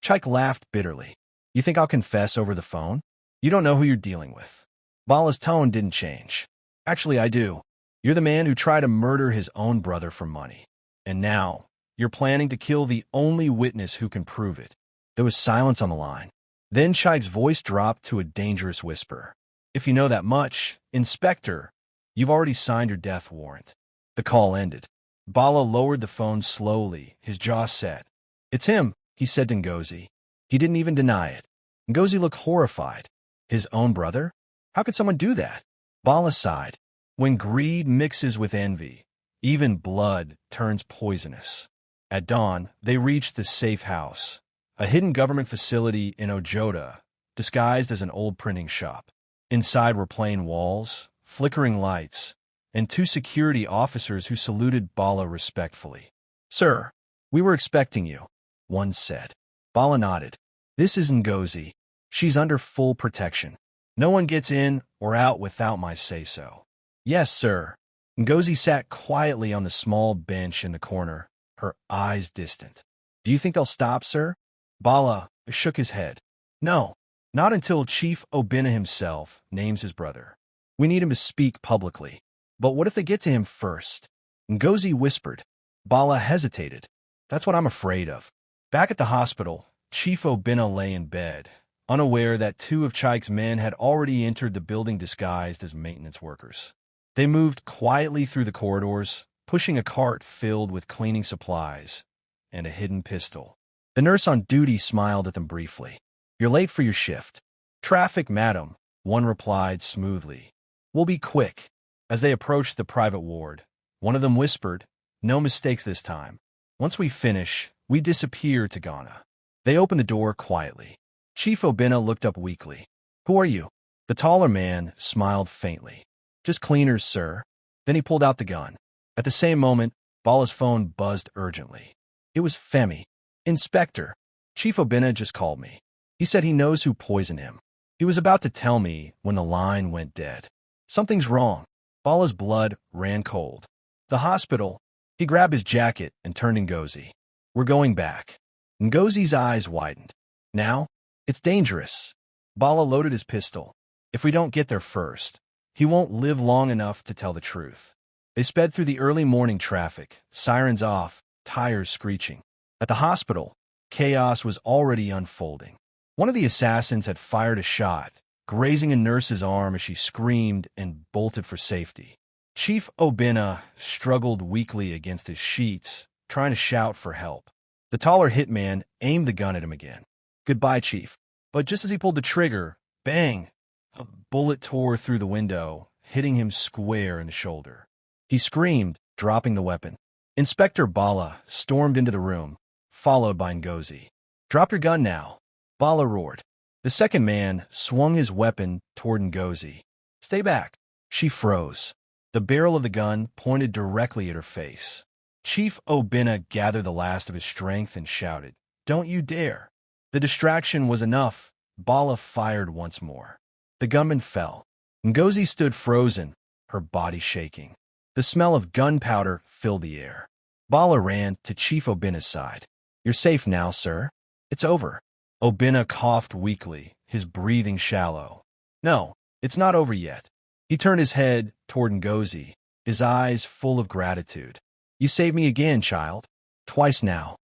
Chike laughed bitterly. You think I'll confess over the phone? You don't know who you're dealing with. Bala's tone didn't change. Actually, I do. You're the man who tried to murder his own brother for money. And now, you're planning to kill the only witness who can prove it. There was silence on the line. Then Chike's voice dropped to a dangerous whisper. If you know that much, Inspector, you've already signed your death warrant. The call ended. Bala lowered the phone slowly, his jaw set. It's him, he said to Ngozi. He didn't even deny it. Ngozi looked horrified. His own brother? How could someone do that? Bala sighed. When greed mixes with envy, even blood turns poisonous. At dawn, they reached the safe house, a hidden government facility in Ojota, disguised as an old printing shop. Inside were plain walls, flickering lights, and two security officers who saluted Bala respectfully. "Sir, we were expecting you," one said. Bala nodded. "This is Ngozi. She's under full protection. No one gets in or out without my say-so." "Yes, sir." Ngozi sat quietly on the small bench in the corner, her eyes distant. "Do you think they'll stop, sir?" Bala shook his head. "No, not until Chief Obina himself names his brother. We need him to speak publicly." "But what if they get to him first?" Ngozi whispered. Bala hesitated. "That's what I'm afraid of." Back at the hospital, Chief Obina lay in bed, unaware that two of Chaik's men had already entered the building disguised as maintenance workers. They moved quietly through the corridors, pushing a cart filled with cleaning supplies and a hidden pistol. The nurse on duty smiled at them briefly. "You're late for your shift." "Traffic, madam," one replied smoothly. "We'll be quick." As they approached the private ward, one of them whispered, "No mistakes this time. Once we finish, we disappear to Ghana." They opened the door quietly. Chief Obina looked up weakly. "Who are you?" The taller man smiled faintly. "Just cleaners, sir." Then he pulled out the gun. At the same moment, Bala's phone buzzed urgently. It was Femi. "Inspector, Chief Obina just called me. He said he knows who poisoned him." He was about to tell me when the line went dead. "Something's wrong." Bala's blood ran cold. "The hospital." He grabbed his jacket and turned to Ngozi. "We're going back." Ngozi's eyes widened. "Now? It's dangerous." Bala loaded his pistol. "If we don't get there first, he won't live long enough to tell the truth." They sped through the early morning traffic, sirens off, tires screeching. At the hospital, chaos was already unfolding. One of the assassins had fired a shot, grazing a nurse's arm as she screamed and bolted for safety. Chief Obina struggled weakly against his sheets, trying to shout for help. The taller hitman aimed the gun at him again. "Goodbye, Chief." But just as he pulled the trigger, bang! A bullet tore through the window, hitting him square in the shoulder. He screamed, dropping the weapon. Inspector Bala stormed into the room, followed by Ngozi. "Drop your gun now," Bala roared. The second man swung his weapon toward Ngozi. "Stay back." She froze. The barrel of the gun pointed directly at her face. Chief Obina gathered the last of his strength and shouted, "Don't you dare." The distraction was enough. Bala fired once more. The gunman fell. Ngozi stood frozen, her body shaking. The smell of gunpowder filled the air. Bala ran to Chief Obina's side. "You're safe now, sir. It's over." Obina coughed weakly, his breathing shallow. "No, it's not over yet." He turned his head toward Ngozi, his eyes full of gratitude. "You saved me again, child. Twice now."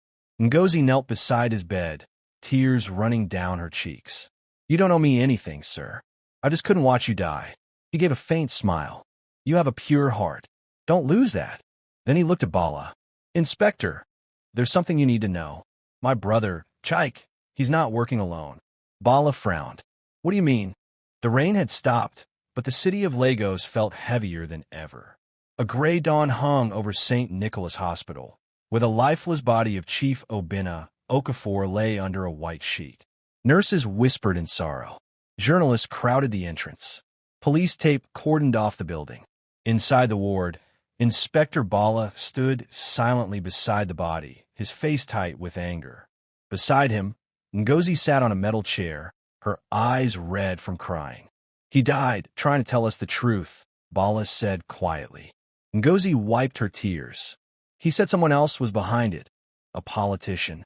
Ngozi knelt beside his bed, tears running down her cheeks. "You don't owe me anything, sir. I just couldn't watch you die." He gave a faint smile. "You have a pure heart. Don't lose that." Then he looked at Bala. "Inspector, there's something you need to know. My brother, Chaik, he's not working alone." Bala frowned. "What do you mean?" The rain had stopped, but the city of Lagos felt heavier than ever. A gray dawn hung over St. Nicholas Hospital, where the lifeless body of Chief Obina Okafor lay under a white sheet. Nurses whispered in sorrow. Journalists crowded the entrance. Police tape cordoned off the building. Inside the ward, Inspector Bala stood silently beside the body, his face tight with anger. Beside him, Ngozi sat on a metal chair, her eyes red from crying. "He died trying to tell us the truth," Bala said quietly. Ngozi wiped her tears. "He said someone else was behind it, a politician."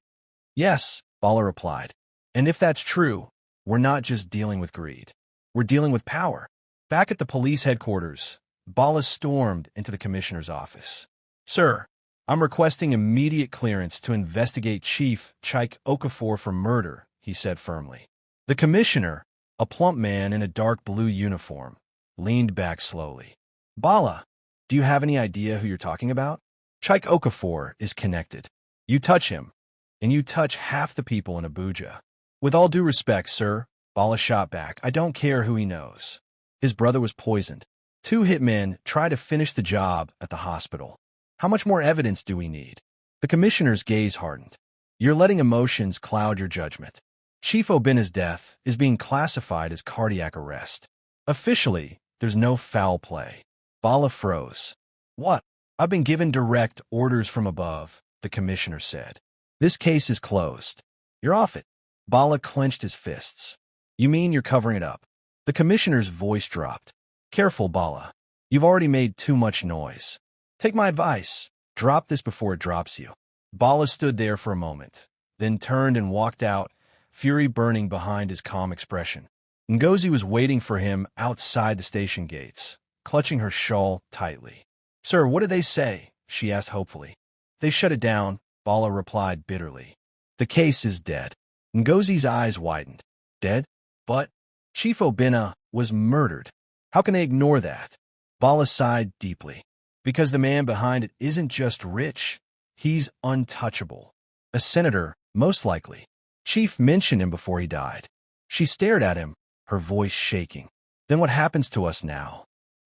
"Yes," Bala replied. "And if that's true, we're not just dealing with greed. We're dealing with power." Back at the police headquarters, Bala stormed into the commissioner's office. "Sir, I'm requesting immediate clearance to investigate Chief Chaik Okafor for murder," he said firmly. The commissioner, a plump man in a dark blue uniform, leaned back slowly. "Bala, do you have any idea who you're talking about? Chaik Okafor is connected. You touch him, and you touch half the people in Abuja." "With all due respect, sir," Bala shot back, "I don't care who he knows. His brother was poisoned. 2 hitmen tried to finish the job at the hospital. How much more evidence do we need?" The commissioner's gaze hardened. You're letting emotions cloud your judgment. Chief Obina's death is being classified as cardiac arrest. Officially, there's no foul play. Bala froze. What? I've been given direct orders from above, the commissioner said. This case is closed. You're off it. Bala clenched his fists. You mean you're covering it up? The commissioner's voice dropped. Careful, Bala. You've already made too much noise. Take my advice. Drop this before it drops you. Bala stood there for a moment, then turned and walked out, fury burning behind his calm expression. Ngozi was waiting for him outside the station gates, clutching her shawl tightly. Sir, what did they say? She asked hopefully. They shut it down, Bala replied bitterly. The case is dead. Ngozi's eyes widened. Dead? But Chief Obina was murdered. How can they ignore that? Bala sighed deeply. Because the man behind it isn't just rich, he's untouchable. A senator, most likely. Chief mentioned him before he died. She stared at him, her voice shaking. Then what happens to us now?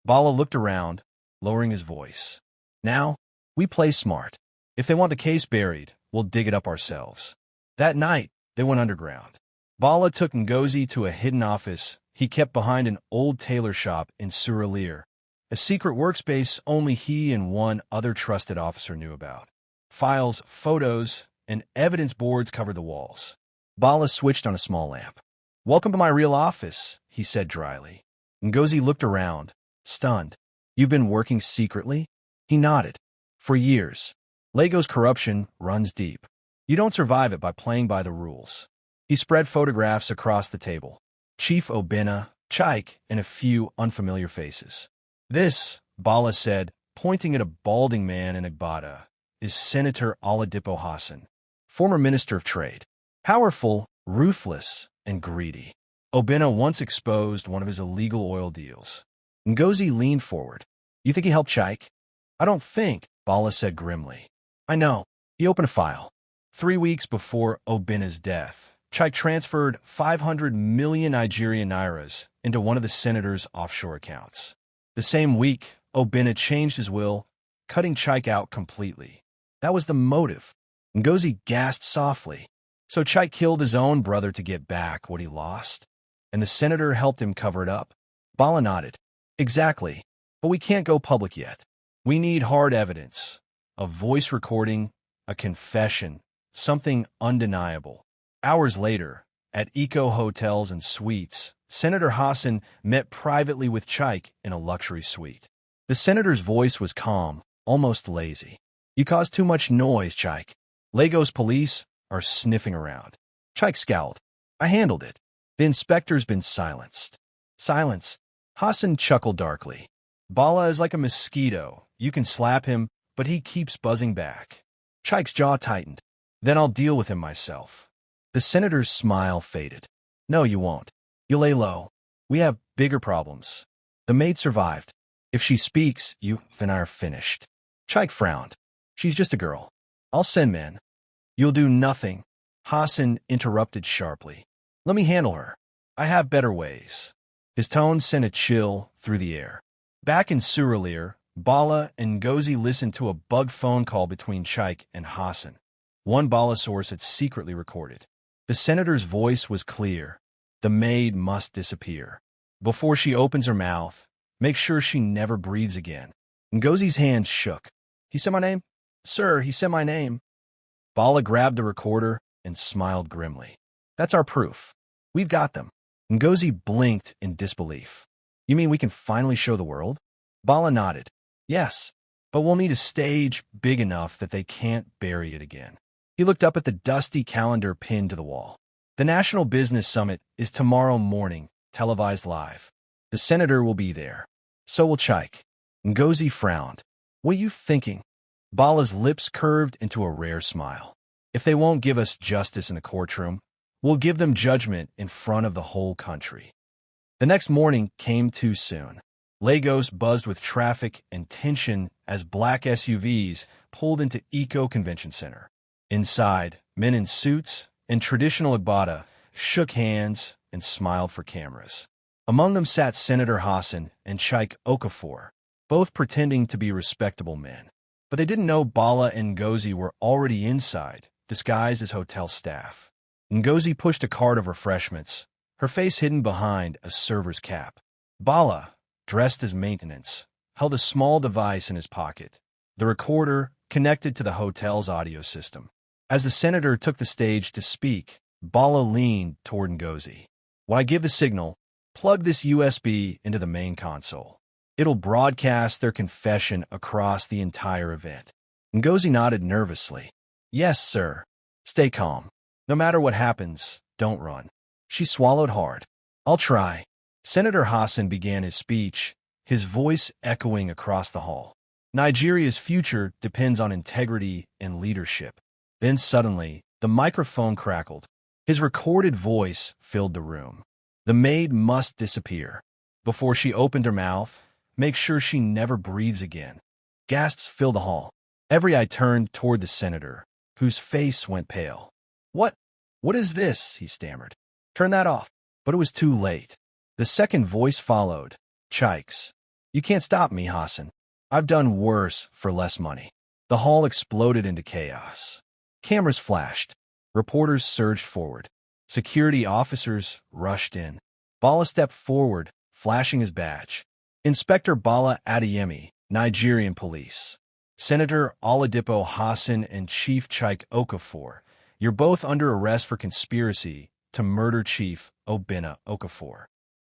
Bala looked around, lowering his voice. Now, we play smart. If they want the case buried, we'll dig it up ourselves. That night, they went underground. Bala took Ngozi to a hidden office he kept behind an old tailor shop in Suralire, a secret workspace only he and one other trusted officer knew about. Files, photos, and evidence boards covered the walls. Bala switched on a small lamp. Welcome to my real office, he said dryly. Ngozi looked around, stunned. You've been working secretly? He nodded. For years. Lego's corruption runs deep. You don't survive it by playing by the rules. He spread photographs across the table. Chief Obina, Chaik, and a few unfamiliar faces. This, Bala said, pointing at a balding man in Agbada, is Senator Oladipo Hassan, former Minister of Trade. Powerful, ruthless, and greedy. Obina once exposed one of his illegal oil deals. Ngozi leaned forward. You think he helped Chaik? I don't think, Bala said grimly. I know. He opened a file. 3 weeks before Obina's death, Chaik transferred 500 million Nigerian nairas into one of the senator's offshore accounts. The same week, Obina changed his will, cutting Chaik out completely. That was the motive. Ngozi gasped softly. So Chaik killed his own brother to get back what he lost? And the senator helped him cover it up? Bala nodded. Exactly. But we can't go public yet. We need hard evidence. A voice recording, a confession, something undeniable. Hours later, at Eco Hotels and Suites, Senator Hassan met privately with Chaik in a luxury suite. The senator's voice was calm, almost lazy. You caused too much noise, Chaik. Lagos police are sniffing around. Chaik scowled. I handled it. The inspector's been silenced. Silenced? Hassan chuckled darkly. Bala is like a mosquito. You can slap him, but he keeps buzzing back. Chaik's jaw tightened. Then I'll deal with him myself. The senator's smile faded. No, you won't. You'll lay low. We have bigger problems. The maid survived. If she speaks, you and I are finished. Chaik frowned. She's just a girl. I'll send men. You'll do nothing. Hassan interrupted sharply. Let me handle her. I have better ways. His tone sent a chill through the air. Back in Suralire, Bala and Ngozi listened to a bug phone call between Chaik and Hassan. One Bala source had secretly recorded. The senator's voice was clear. The maid must disappear. Before she opens her mouth, make sure she never breathes again. Ngozi's hands shook. He said my name? Sir, he said my name. Bala grabbed the recorder and smiled grimly. That's our proof. We've got them. Ngozi blinked in disbelief. You mean we can finally show the world? Bala nodded. Yes, but we'll need a stage big enough that they can't bury it again. He looked up at the dusty calendar pinned to the wall. The National Business Summit is tomorrow morning, televised live. The senator will be there. So will Chaik. Ngozi frowned. What are you thinking? Bala's lips curved into a rare smile. If they won't give us justice in the courtroom, we'll give them judgment in front of the whole country. The next morning came too soon. Lagos buzzed with traffic and tension as black SUVs pulled into Eco Convention Center. Inside, men in suits and traditional Agbada shook hands and smiled for cameras. Among them sat Senator Hassan and Chaik Okafor, both pretending to be respectable men. But they didn't know Bala and Ngozi were already inside, disguised as hotel staff. Ngozi pushed a cart of refreshments, her face hidden behind a server's cap. Bala, dressed as maintenance, held a small device in his pocket, the recorder connected to the hotel's audio system. As the senator took the stage to speak, Bala leaned toward Ngozi. "When I give the signal, plug this USB into the main console. It'll broadcast their confession across the entire event." Ngozi nodded nervously. "Yes, sir. Stay calm. No matter what happens, don't run." She swallowed hard. "I'll try." Senator Hassan began his speech, his voice echoing across the hall. "Nigeria's future depends on integrity and leadership." Then suddenly, the microphone crackled. His recorded voice filled the room. "The maid must disappear. Before she opened her mouth, make sure she never breathes again." Gasps filled the hall. Every eye turned toward the senator, whose face went pale. What is this?" he stammered. "Turn that off." But it was too late. The second voice followed. "Chikes. You can't stop me, Hassan. I've done worse for less money." The hall exploded into chaos. Cameras flashed. Reporters surged forward. Security officers rushed in. Bala stepped forward, flashing his badge. "Inspector Bala Adeyemi, Nigerian Police. Senator Oladipo Hassan and Chief Chike Okafor, you're both under arrest for conspiracy to murder Chief Obinna Okafor."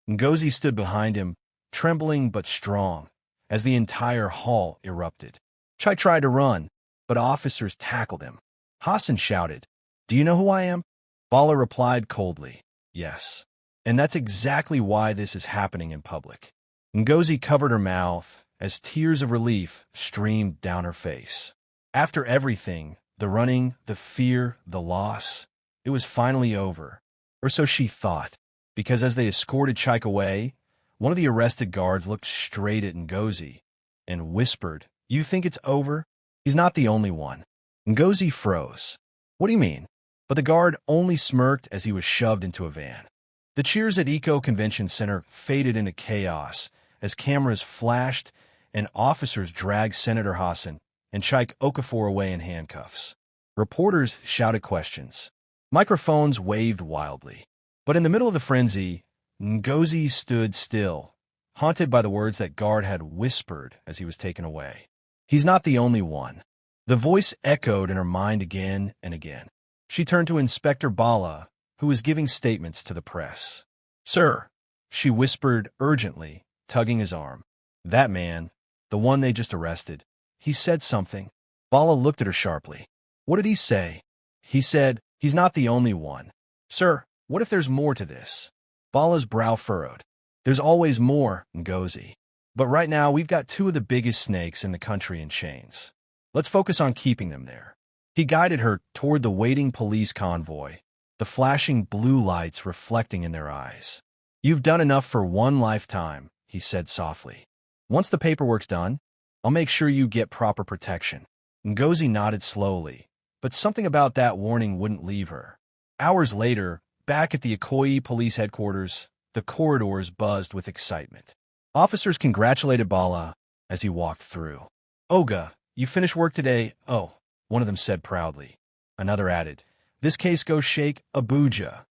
Ngozi stood behind him, trembling but strong, as the entire hall erupted. Chike tried to run, but officers tackled him. Hassan shouted, "Do you know who I am?" Bala replied coldly, "Yes. And that's exactly why this is happening in public." Ngozi covered her mouth as tears of relief streamed down her face. After everything, the running, the fear, the loss, it was finally over. Or so she thought, because as they escorted Chike away, one of the arrested guards looked straight at Ngozi and whispered, "You think it's over? He's not the only one." Ngozi froze. "What do you mean?" But the guard only smirked as he was shoved into a van. The cheers at Eco Convention Center faded into chaos as cameras flashed and officers dragged Senator Hassan and Chike Okafor away in handcuffs. Reporters shouted questions. Microphones waved wildly. But in the middle of the frenzy, Ngozi stood still, haunted by the words that guard had whispered as he was taken away. "He's not the only one." The voice echoed in her mind again and again. She turned to Inspector Bala, who was giving statements to the press. "Sir," she whispered urgently, tugging his arm. "That man, the one they just arrested, he said something." Bala looked at her sharply. "What did he say?" "He said, he's not the only one." "Sir, what if there's more to this?" Bala's brow furrowed. "There's always more, Ngozi. But right now, we've got two of the biggest snakes in the country in chains. Let's focus on keeping them there." He guided her toward the waiting police convoy, the flashing blue lights reflecting in their eyes. "You've done enough for one lifetime," he said softly. "Once the paperwork's done, I'll make sure you get proper protection." Ngozi nodded slowly, but something about that warning wouldn't leave her. Hours later, back at the Ikoyi police headquarters, the corridors buzzed with excitement. Officers congratulated Bala as he walked through. "Oga, you finished work today?" "Oh," one of them said proudly. Another added, "This case goes Sheikh Abuja."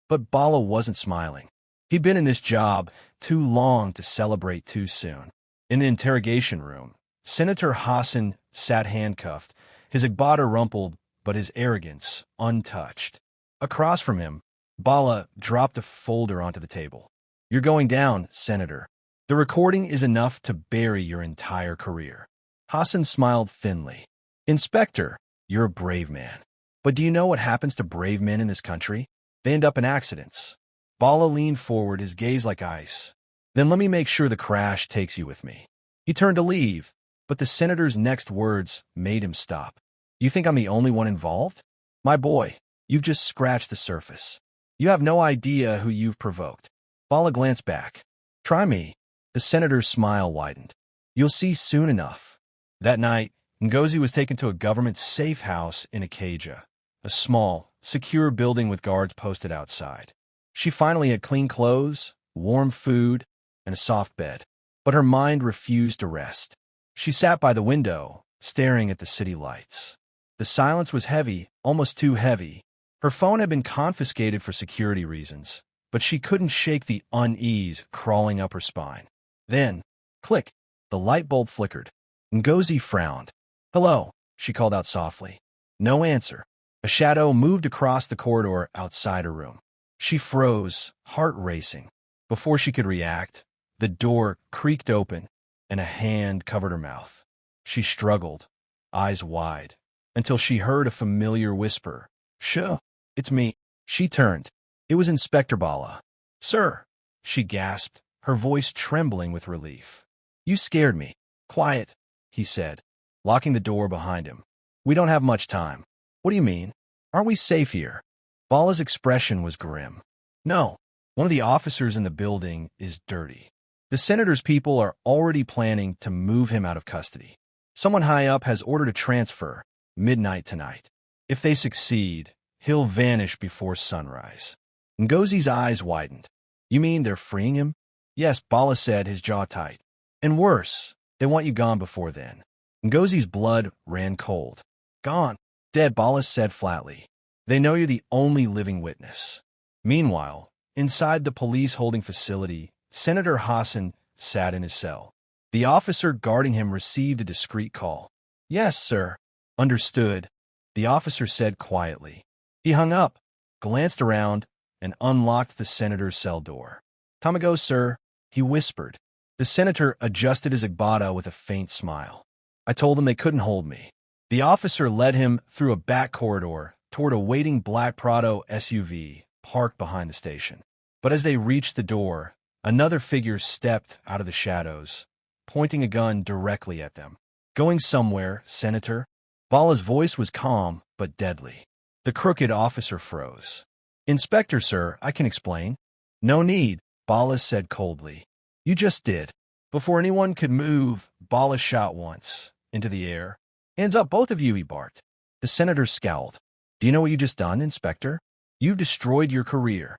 But Bala wasn't smiling. He'd been in this job too long to celebrate too soon. In the interrogation room, Senator Hassan sat handcuffed, his agbada rumpled, but his arrogance untouched. Across from him, Bala dropped a folder onto the table. "You're going down, Senator. The recording is enough to bury your entire career." Hassan smiled thinly. "Inspector, you're a brave man. But do you know what happens to brave men in this country? They end up in accidents." Bala leaned forward, his gaze like ice. "Then let me make sure the crash takes you with me." He turned to leave, but the senator's next words made him stop. "You think I'm the only one involved? My boy, you've just scratched the surface. You have no idea who you've provoked." Bala glanced back. "Try me." The senator's smile widened. "You'll see soon enough." That night, Ngozi was taken to a government safe house in Ikeja, a small, secure building with guards posted outside. She finally had clean clothes, warm food, and a soft bed. But her mind refused to rest. She sat by the window, staring at the city lights. The silence was heavy, almost too heavy. Her phone had been confiscated for security reasons, but she couldn't shake the unease crawling up her spine. Then, click, the light bulb flickered. Ngozi frowned. "Hello," she called out softly. No answer. A shadow moved across the corridor outside her room. She froze, heart racing. Before she could react, the door creaked open, and a hand covered her mouth. She struggled, eyes wide, until she heard a familiar whisper. "Shh, it's me." She turned. It was Inspector Bala. "Sir," she gasped, her voice trembling with relief. "You scared me." "Quiet," he said, locking the door behind him. "We don't have much time." "What do you mean? Aren't we safe here?" Bala's expression was grim. "No, one of the officers in the building is dirty. The senator's people are already planning to move him out of custody. Someone high up has ordered a transfer, midnight tonight. If they succeed, he'll vanish before sunrise." Ngozi's eyes widened. "You mean they're freeing him?" "Yes," Bala said, his jaw tight. "And worse, they want you gone before then." Ngozi's blood ran cold. "Gone. Dead," Bala said flatly. "They know you're the only living witness." Meanwhile, inside the police holding facility, Senator Hassan sat in his cell. The officer guarding him received a discreet call. "Yes, sir." "Understood," the officer said quietly. He hung up, glanced around, and unlocked the senator's cell door. "Time ago, sir," he whispered. The senator adjusted his agbada with a faint smile. "I told them they couldn't hold me." The officer led him through a back corridor toward a waiting black Prado SUV parked behind the station. But as they reached the door, another figure stepped out of the shadows, pointing a gun directly at them. "Going somewhere, Senator?" Bala's voice was calm but deadly. The crooked officer froze. "Inspector, sir, I can explain." "No need," Bala said coldly. "You just did." Before anyone could move, Bala shot once, into the air. "Hands up, both of you," he barked. The senator scowled. "Do you know what you just done, Inspector? You've destroyed your career."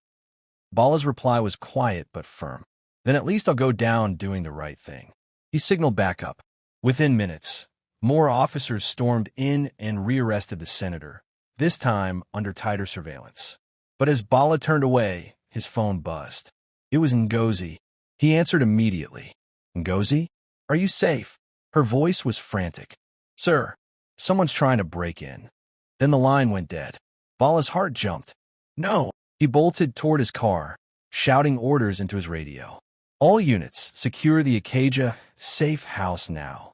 Bala's reply was quiet but firm. "Then at least I'll go down doing the right thing." He signaled backup. Within minutes, more officers stormed in and rearrested the senator, this time under tighter surveillance. But as Bala turned away, his phone buzzed. It was Ngozi. He answered immediately. "Ngozi? Are you safe?" Her voice was frantic. "Sir, someone's trying to break in." Then the line went dead. Bala's heart jumped. "No!" He bolted toward his car, shouting orders into his radio. "All units, secure the Acacia safe house now."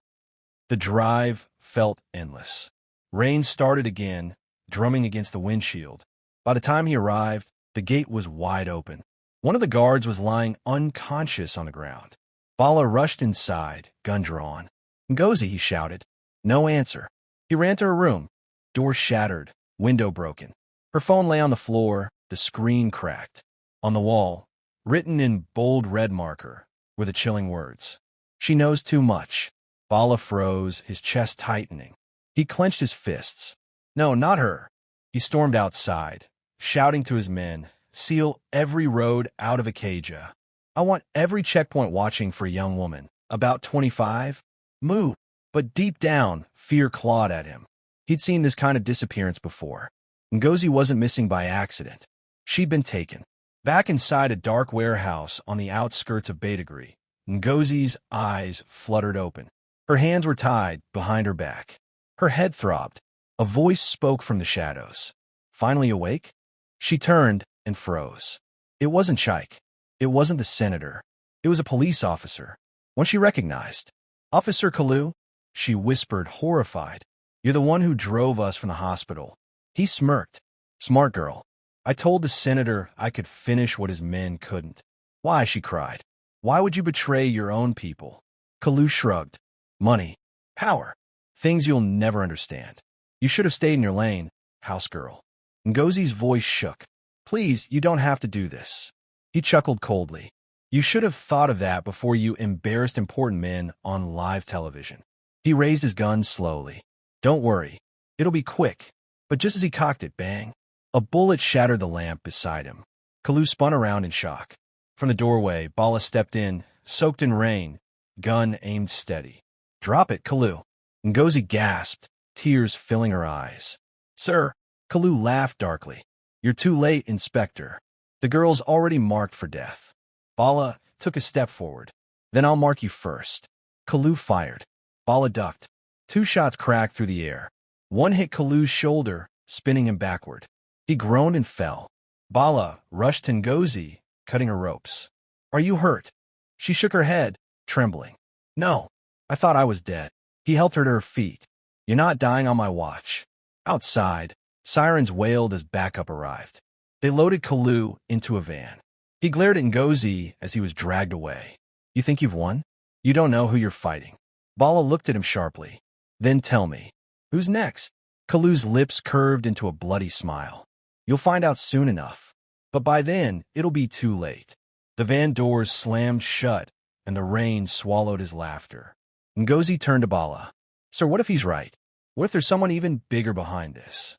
The drive felt endless. Rain started again, drumming against the windshield. By the time he arrived, the gate was wide open. One of the guards was lying unconscious on the ground. Bala rushed inside, gun drawn. "Ngozi," he shouted. No answer. He ran to her room. Door shattered, window broken. Her phone lay on the floor, the screen cracked. On the wall, written in bold red marker, were the chilling words. "She knows too much." Bala froze, his chest tightening. He clenched his fists. "No, not her." He stormed outside, shouting to his men, "Seal every road out of Acacia. I want every checkpoint watching for a young woman, about 25. Move." But deep down, fear clawed at him. He'd seen this kind of disappearance before. Ngozi wasn't missing by accident. She'd been taken. Back inside a dark warehouse on the outskirts of Betrayal, Ngozi's eyes fluttered open. Her hands were tied behind her back. Her head throbbed. A voice spoke from the shadows. "Finally awake?" She turned and froze. It wasn't Shaikh. It wasn't the senator. It was a police officer. One she recognized. "Officer Kalu?" She whispered, horrified. "You're the one who drove us from the hospital." He smirked. "Smart girl. I told the senator I could finish what his men couldn't." "Why?" she cried. "Why would you betray your own people?" Kalu shrugged. "Money. Power. Things you'll never understand. You should have stayed in your lane, house girl." Ngozi's voice shook. "Please, you don't have to do this." He chuckled coldly. "You should have thought of that before you embarrassed important men on live television." He raised his gun slowly. "Don't worry. It'll be quick." But just as he cocked it, bang, a bullet shattered the lamp beside him. Kalu spun around in shock. From the doorway, Bala stepped in, soaked in rain, gun aimed steady. "Drop it, Kalu." Ngozi gasped. tears filling her eyes. "Sir," Kalu laughed darkly. "You're too late, Inspector. The girl's already marked for death." Bala took a step forward. "Then I'll mark you first." Kalu fired. Bala ducked. 2 shots cracked through the air. One hit Kalu's shoulder, spinning him backward. He groaned and fell. Bala rushed Ngozi, cutting her ropes. "Are you hurt?" She shook her head, trembling. "No, I thought I was dead." He helped her to her feet. "You're not dying on my watch." Outside, sirens wailed as backup arrived. They loaded Kalu into a van. He glared at Ngozi as he was dragged away. "You think you've won? You don't know who you're fighting." Bala looked at him sharply. "Then tell me, who's next?" Kalu's lips curved into a bloody smile. "You'll find out soon enough. But by then, it'll be too late." The van doors slammed shut, and the rain swallowed his laughter. Ngozi turned to Bala. "Sir, what if he's right? What if there's someone even bigger behind this?"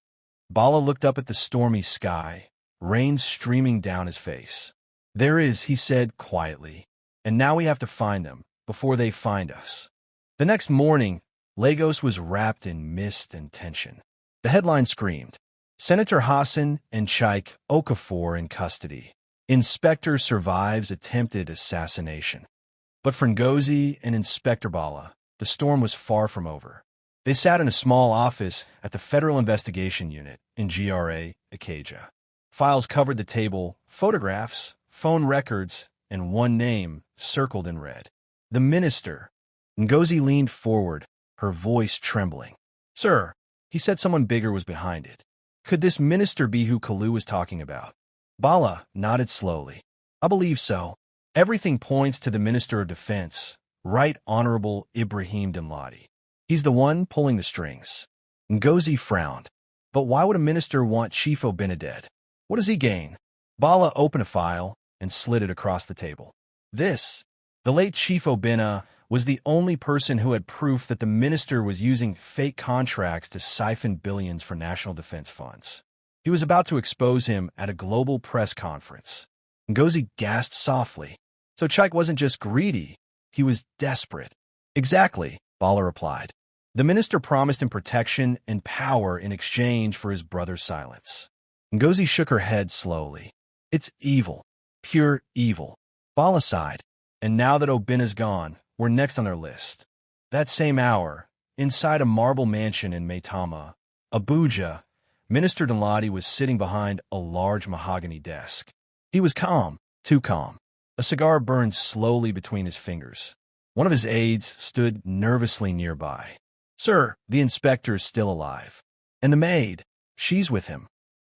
Bala looked up at the stormy sky, rain streaming down his face. "There is," he said quietly. "And now we have to find them, before they find us." The next morning, Lagos was wrapped in mist and tension. The headline screamed, "Senator Hassan and Sheikh Okafor in custody. Inspector survives attempted assassination." But for Ngozi and Inspector Bala, the storm was far from over. They sat in a small office at the Federal Investigation Unit in GRA, Ikeja. Files covered the table, photographs, phone records, and one name circled in red. The minister. Ngozi leaned forward, her voice trembling. "Sir," he said, someone bigger was behind it. "Could this minister be who Kalu was talking about?" Bala nodded slowly. "I believe so. Everything points to the Minister of Defense, Right Honorable Ibrahim Dinladi. He's the one pulling the strings." Ngozi frowned. "But why would a minister want Chief Obinna dead? What does he gain?" Bala opened a file and slid it across the table. "This. The late Chief Obinna was the only person who had proof that the minister was using fake contracts to siphon billions for national defense funds. He was about to expose him at a global press conference." Ngozi gasped softly. "So Chaik wasn't just greedy, he was desperate." "Exactly," Bala replied. "The minister promised him protection and power in exchange for his brother's silence." Ngozi shook her head slowly. "It's evil, pure evil." Bala sighed. "And now that Obinna's gone, we're next on their list." That same hour, inside a marble mansion in Maitama, Abuja, Minister Dinladi was sitting behind a large mahogany desk. He was calm, too calm. A cigar burned slowly between his fingers. One of his aides stood nervously nearby. "Sir, the inspector's still alive. And the maid, she's with him."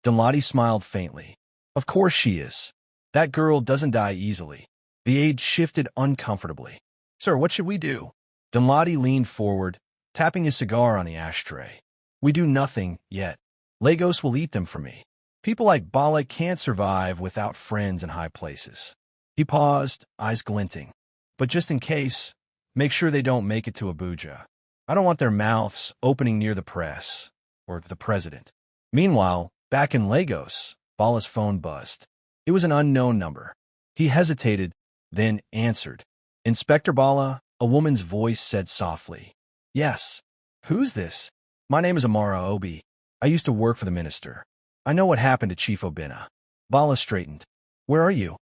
Dinladi smiled faintly. "Of course she is. That girl doesn't die easily." The aide shifted uncomfortably. "Sir, what should we do?" Dinladi leaned forward, tapping his cigar on the ashtray. "We do nothing yet. Lagos will eat them for me. People like Bala can't survive without friends in high places." He paused, eyes glinting. "But just in case, make sure they don't make it to Abuja. I don't want their mouths opening near the press, or the president." Meanwhile, back in Lagos, Bala's phone buzzed. It was an unknown number. He hesitated, then answered. "Inspector Bala," a woman's voice said softly. "Yes." "Who's this?" "My name is Amara Obi. I used to work for the minister. I know what happened to Chief Obinna." Bala straightened. "Where are you?"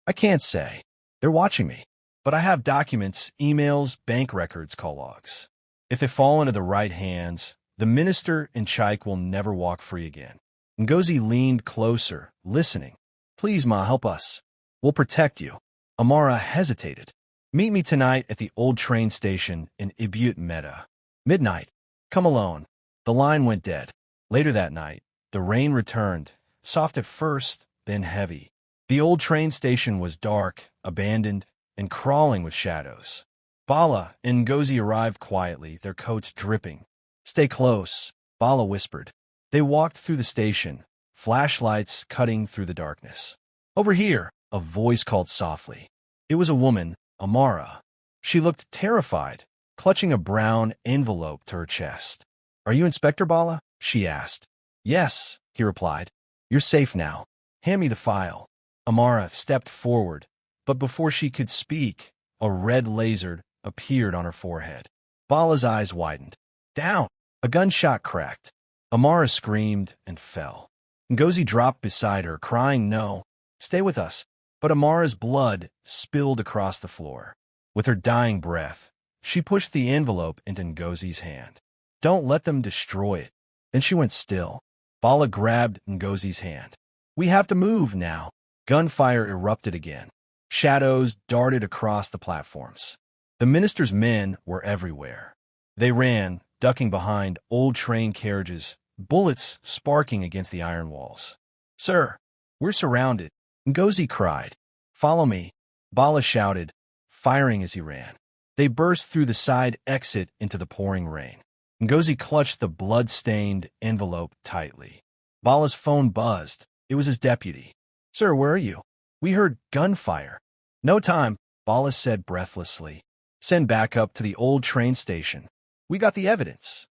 "I can't say. They're watching me. But I have documents, emails, bank records, call logs. If they fall into the right hands, the minister and Chaik will never walk free again." Ngozi leaned closer, listening. "Please, Ma, help us. We'll protect you." Amara hesitated. "Meet me tonight at the old train station in Ibut Meta. Midnight. Come alone." The line went dead. Later that night, the rain returned, soft at first, then heavy. The old train station was dark, abandoned, and crawling with shadows. Bala and Ngozi arrived quietly, their coats dripping. "Stay close," Bala whispered. They walked through the station, flashlights cutting through the darkness. "Over here," a voice called softly. It was a woman, Amara. She looked terrified, clutching a brown envelope to her chest. "Are you Inspector Bala?" she asked. "Yes," he replied. "You're safe now. Hand me the file." Amara stepped forward, but before she could speak, a red laser appeared on her forehead. Bala's eyes widened. "Down!" A gunshot cracked. Amara screamed and fell. Ngozi dropped beside her, crying, "No, stay with us." But Amara's blood spilled across the floor. With her dying breath, she pushed the envelope into Ngozi's hand. "Don't let them destroy it." Then she went still. Bala grabbed Ngozi's hand. "We have to move now." Gunfire erupted again. Shadows darted across the platforms. The minister's men were everywhere. They ran, ducking behind old train carriages, bullets sparking against the iron walls. "Sir, we're surrounded," Ngozi cried. "Follow me," Bala shouted, firing as he ran. They burst through the side exit into the pouring rain. Ngozi clutched the blood-stained envelope tightly. Bala's phone buzzed. It was his deputy. "Sir, where are you? We heard gunfire." "No time," Bala said breathlessly. "Send backup to the old train station. We got the evidence."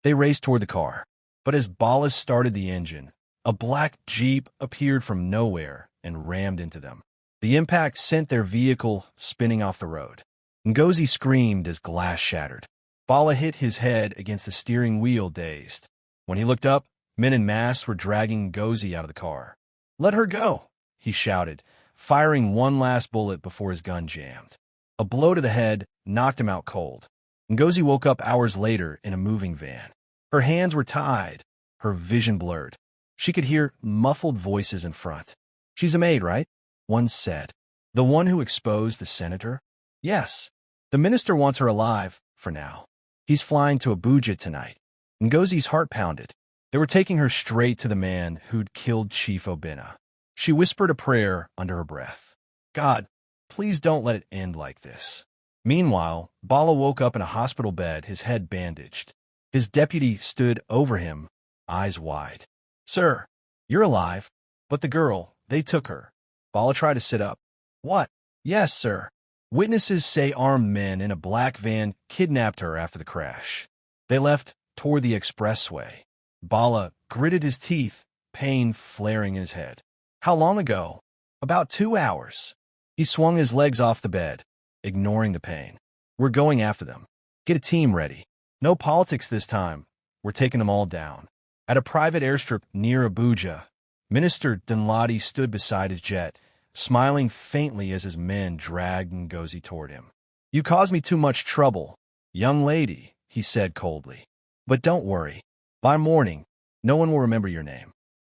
They raced toward the car. But as Bala started the engine, a black Jeep appeared from nowhere and rammed into them. The impact sent their vehicle spinning off the road. Ngozi screamed as glass shattered. Bala hit his head against the steering wheel, dazed. When he looked up, men in masks were dragging Ngozi out of the car. "Let her go," he shouted, firing one last bullet before his gun jammed. A blow to the head knocked him out cold. Ngozi woke up hours later in a moving van. Her hands were tied, her vision blurred. She could hear muffled voices in front. "She's a maid, right?" one said. "The one who exposed the senator?" "Yes. The minister wants her alive, for now. He's flying to Abuja tonight." Ngozi's heart pounded. They were taking her straight to the man who'd killed Chief Obinna. She whispered a prayer under her breath. "God, please don't let it end like this." Meanwhile, Bala woke up in a hospital bed, his head bandaged. His deputy stood over him, eyes wide. "Sir, you're alive. But the girl, they took her." Bala tried to sit up. "What?" "Yes, sir. Witnesses say armed men in a black van kidnapped her after the crash. They left toward the expressway." Bala gritted his teeth, pain flaring in his head. "How long ago?" "About 2 hours." He swung his legs off the bed, ignoring the pain. "We're going after them. Get a team ready. No politics this time. We're taking them all down." At a private airstrip near Abuja, Minister Dunladi stood beside his jet, smiling faintly as his men dragged Ngozi toward him. "You caused me too much trouble, young lady," he said coldly. "But don't worry. By morning, no one will remember your name."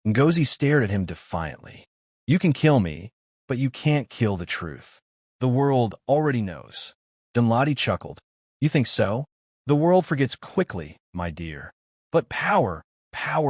Ngozi stared at him defiantly. "You can kill me, but you can't kill the truth. The world already knows." Dunladi chuckled. "You think so? The world forgets quickly, my dear. But power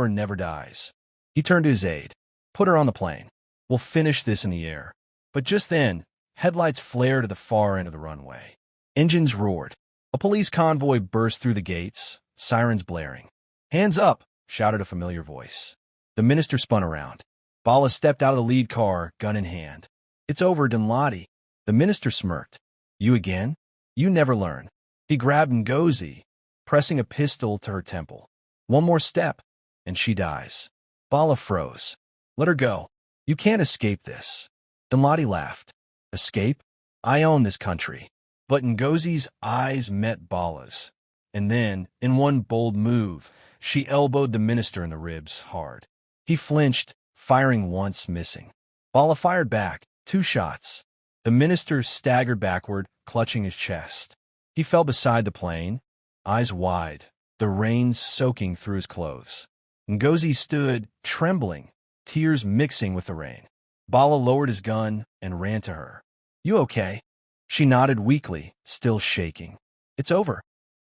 never dies." He turned to his aide. "Put her on the plane. We'll finish this in the air." But just then, headlights flared at the far end of the runway. Engines roared. A police convoy burst through the gates, sirens blaring. "Hands up!" shouted a familiar voice. The minister spun around. Bala stepped out of the lead car, gun in hand. "It's over, Dunladi." The minister smirked. "You again? You never learn." He grabbed Ngozi, pressing a pistol to her temple. "One more step, and she dies." Bala froze. "Let her go. You can't escape this." Dunladi laughed. "Escape? I own this country." But Ngozi's eyes met Bala's. And then, in one bold move, she elbowed the minister in the ribs hard. He flinched, firing once, missing. Bala fired back, 2 shots. The minister staggered backward, clutching his chest. He fell beside the plane, eyes wide, the rain soaking through his clothes. Ngozi stood, trembling, tears mixing with the rain. Bala lowered his gun and ran to her. "You okay?" She nodded weakly, still shaking. "It's over."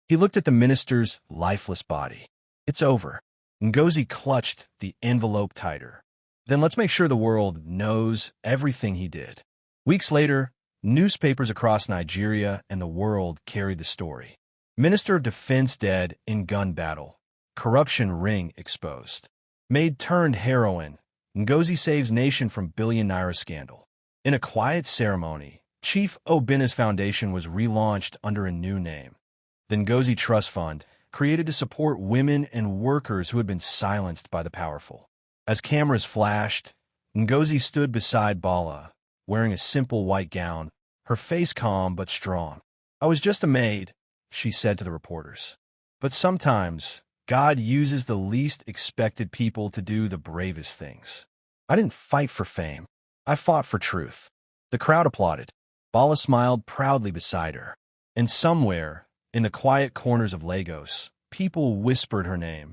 He looked at the minister's lifeless body. "It's over." Ngozi clutched the envelope tighter. "Then let's make sure the world knows everything he did." Weeks later, newspapers across Nigeria and the world carried the story. Minister of Defense dead in gun battle. Corruption ring exposed. Maid turned heroine. Ngozi saves nation from Billionaire scandal. In a quiet ceremony, Chief Obinna's foundation was relaunched under a new name. The Ngozi Trust Fund, created to support women and workers who had been silenced by the powerful. As cameras flashed, Ngozi stood beside Bala, wearing a simple white gown, her face calm but strong. "I was just a maid," she said to the reporters. "But sometimes God uses the least expected people to do the bravest things. I didn't fight for fame. I fought for truth. The crowd applauded. Bala smiled proudly beside her. And somewhere, in the quiet corners of Lagos, people whispered her name,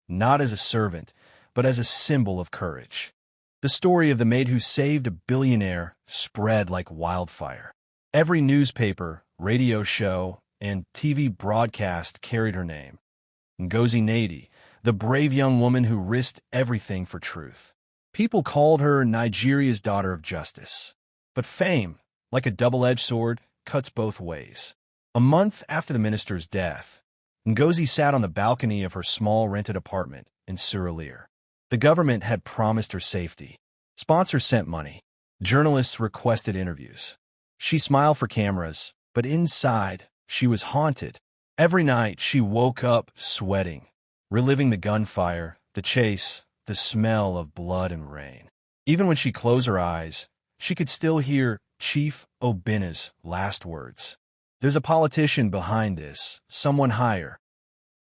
not as a servant, but as a symbol of courage. The story of the maid who saved a billionaire spread like wildfire. Every newspaper, radio show, and TV broadcast carried her name. Ngozi Nadi, the brave young woman who risked everything for truth. People called her Nigeria's daughter of justice. But fame, like a double-edged sword, cuts both ways. A month after the minister's death, Ngozi sat on the balcony of her small rented apartment in Surulere. The government had promised her safety. Sponsors sent money. Journalists requested interviews. She smiled for cameras, but inside, she was haunted. Every night, she woke up sweating, reliving the gunfire, the chase, the smell of blood and rain. Even when she closed her eyes, she could still hear Chief Obina's last words. There's a politician behind this, someone higher.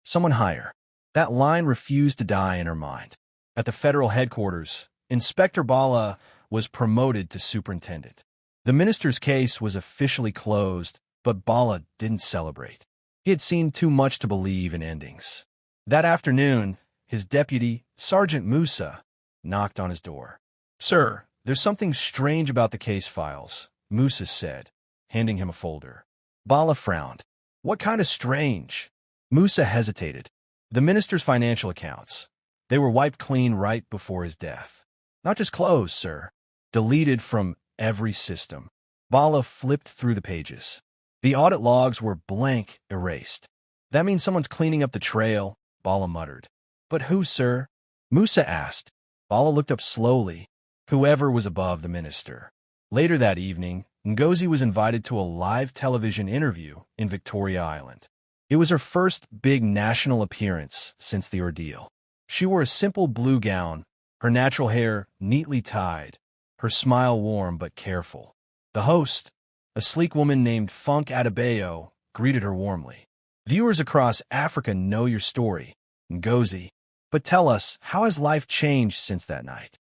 Someone higher. That line refused to die in her mind. At the federal headquarters, Inspector Bala was promoted to superintendent. The minister's case was officially closed, but Bala didn't celebrate. He had seen too much to believe in endings. That afternoon, his deputy, Sergeant Musa, knocked on his door. "Sir, there's something strange about the case files," Musa said, handing him a folder. Bala frowned. "What kind of strange?" Musa hesitated. "The minister's financial accounts. They were wiped clean right before his death. Not just closed, sir. Deleted from every system." Bala flipped through the pages. The audit logs were blank, erased. "That means someone's cleaning up the trail," Bala muttered. "But who, sir?" Musa asked. Bala looked up slowly. Whoever was above the minister. Later that evening, Ngozi was invited to a live television interview in Victoria Island. It was her first big national appearance since the ordeal. She wore a simple blue gown, her natural hair neatly tied, her smile warm but careful. The host, a sleek woman named Funk Adebayo, greeted her warmly. "Viewers across Africa know your story, Ngozi. But tell us, how has life changed since that night?"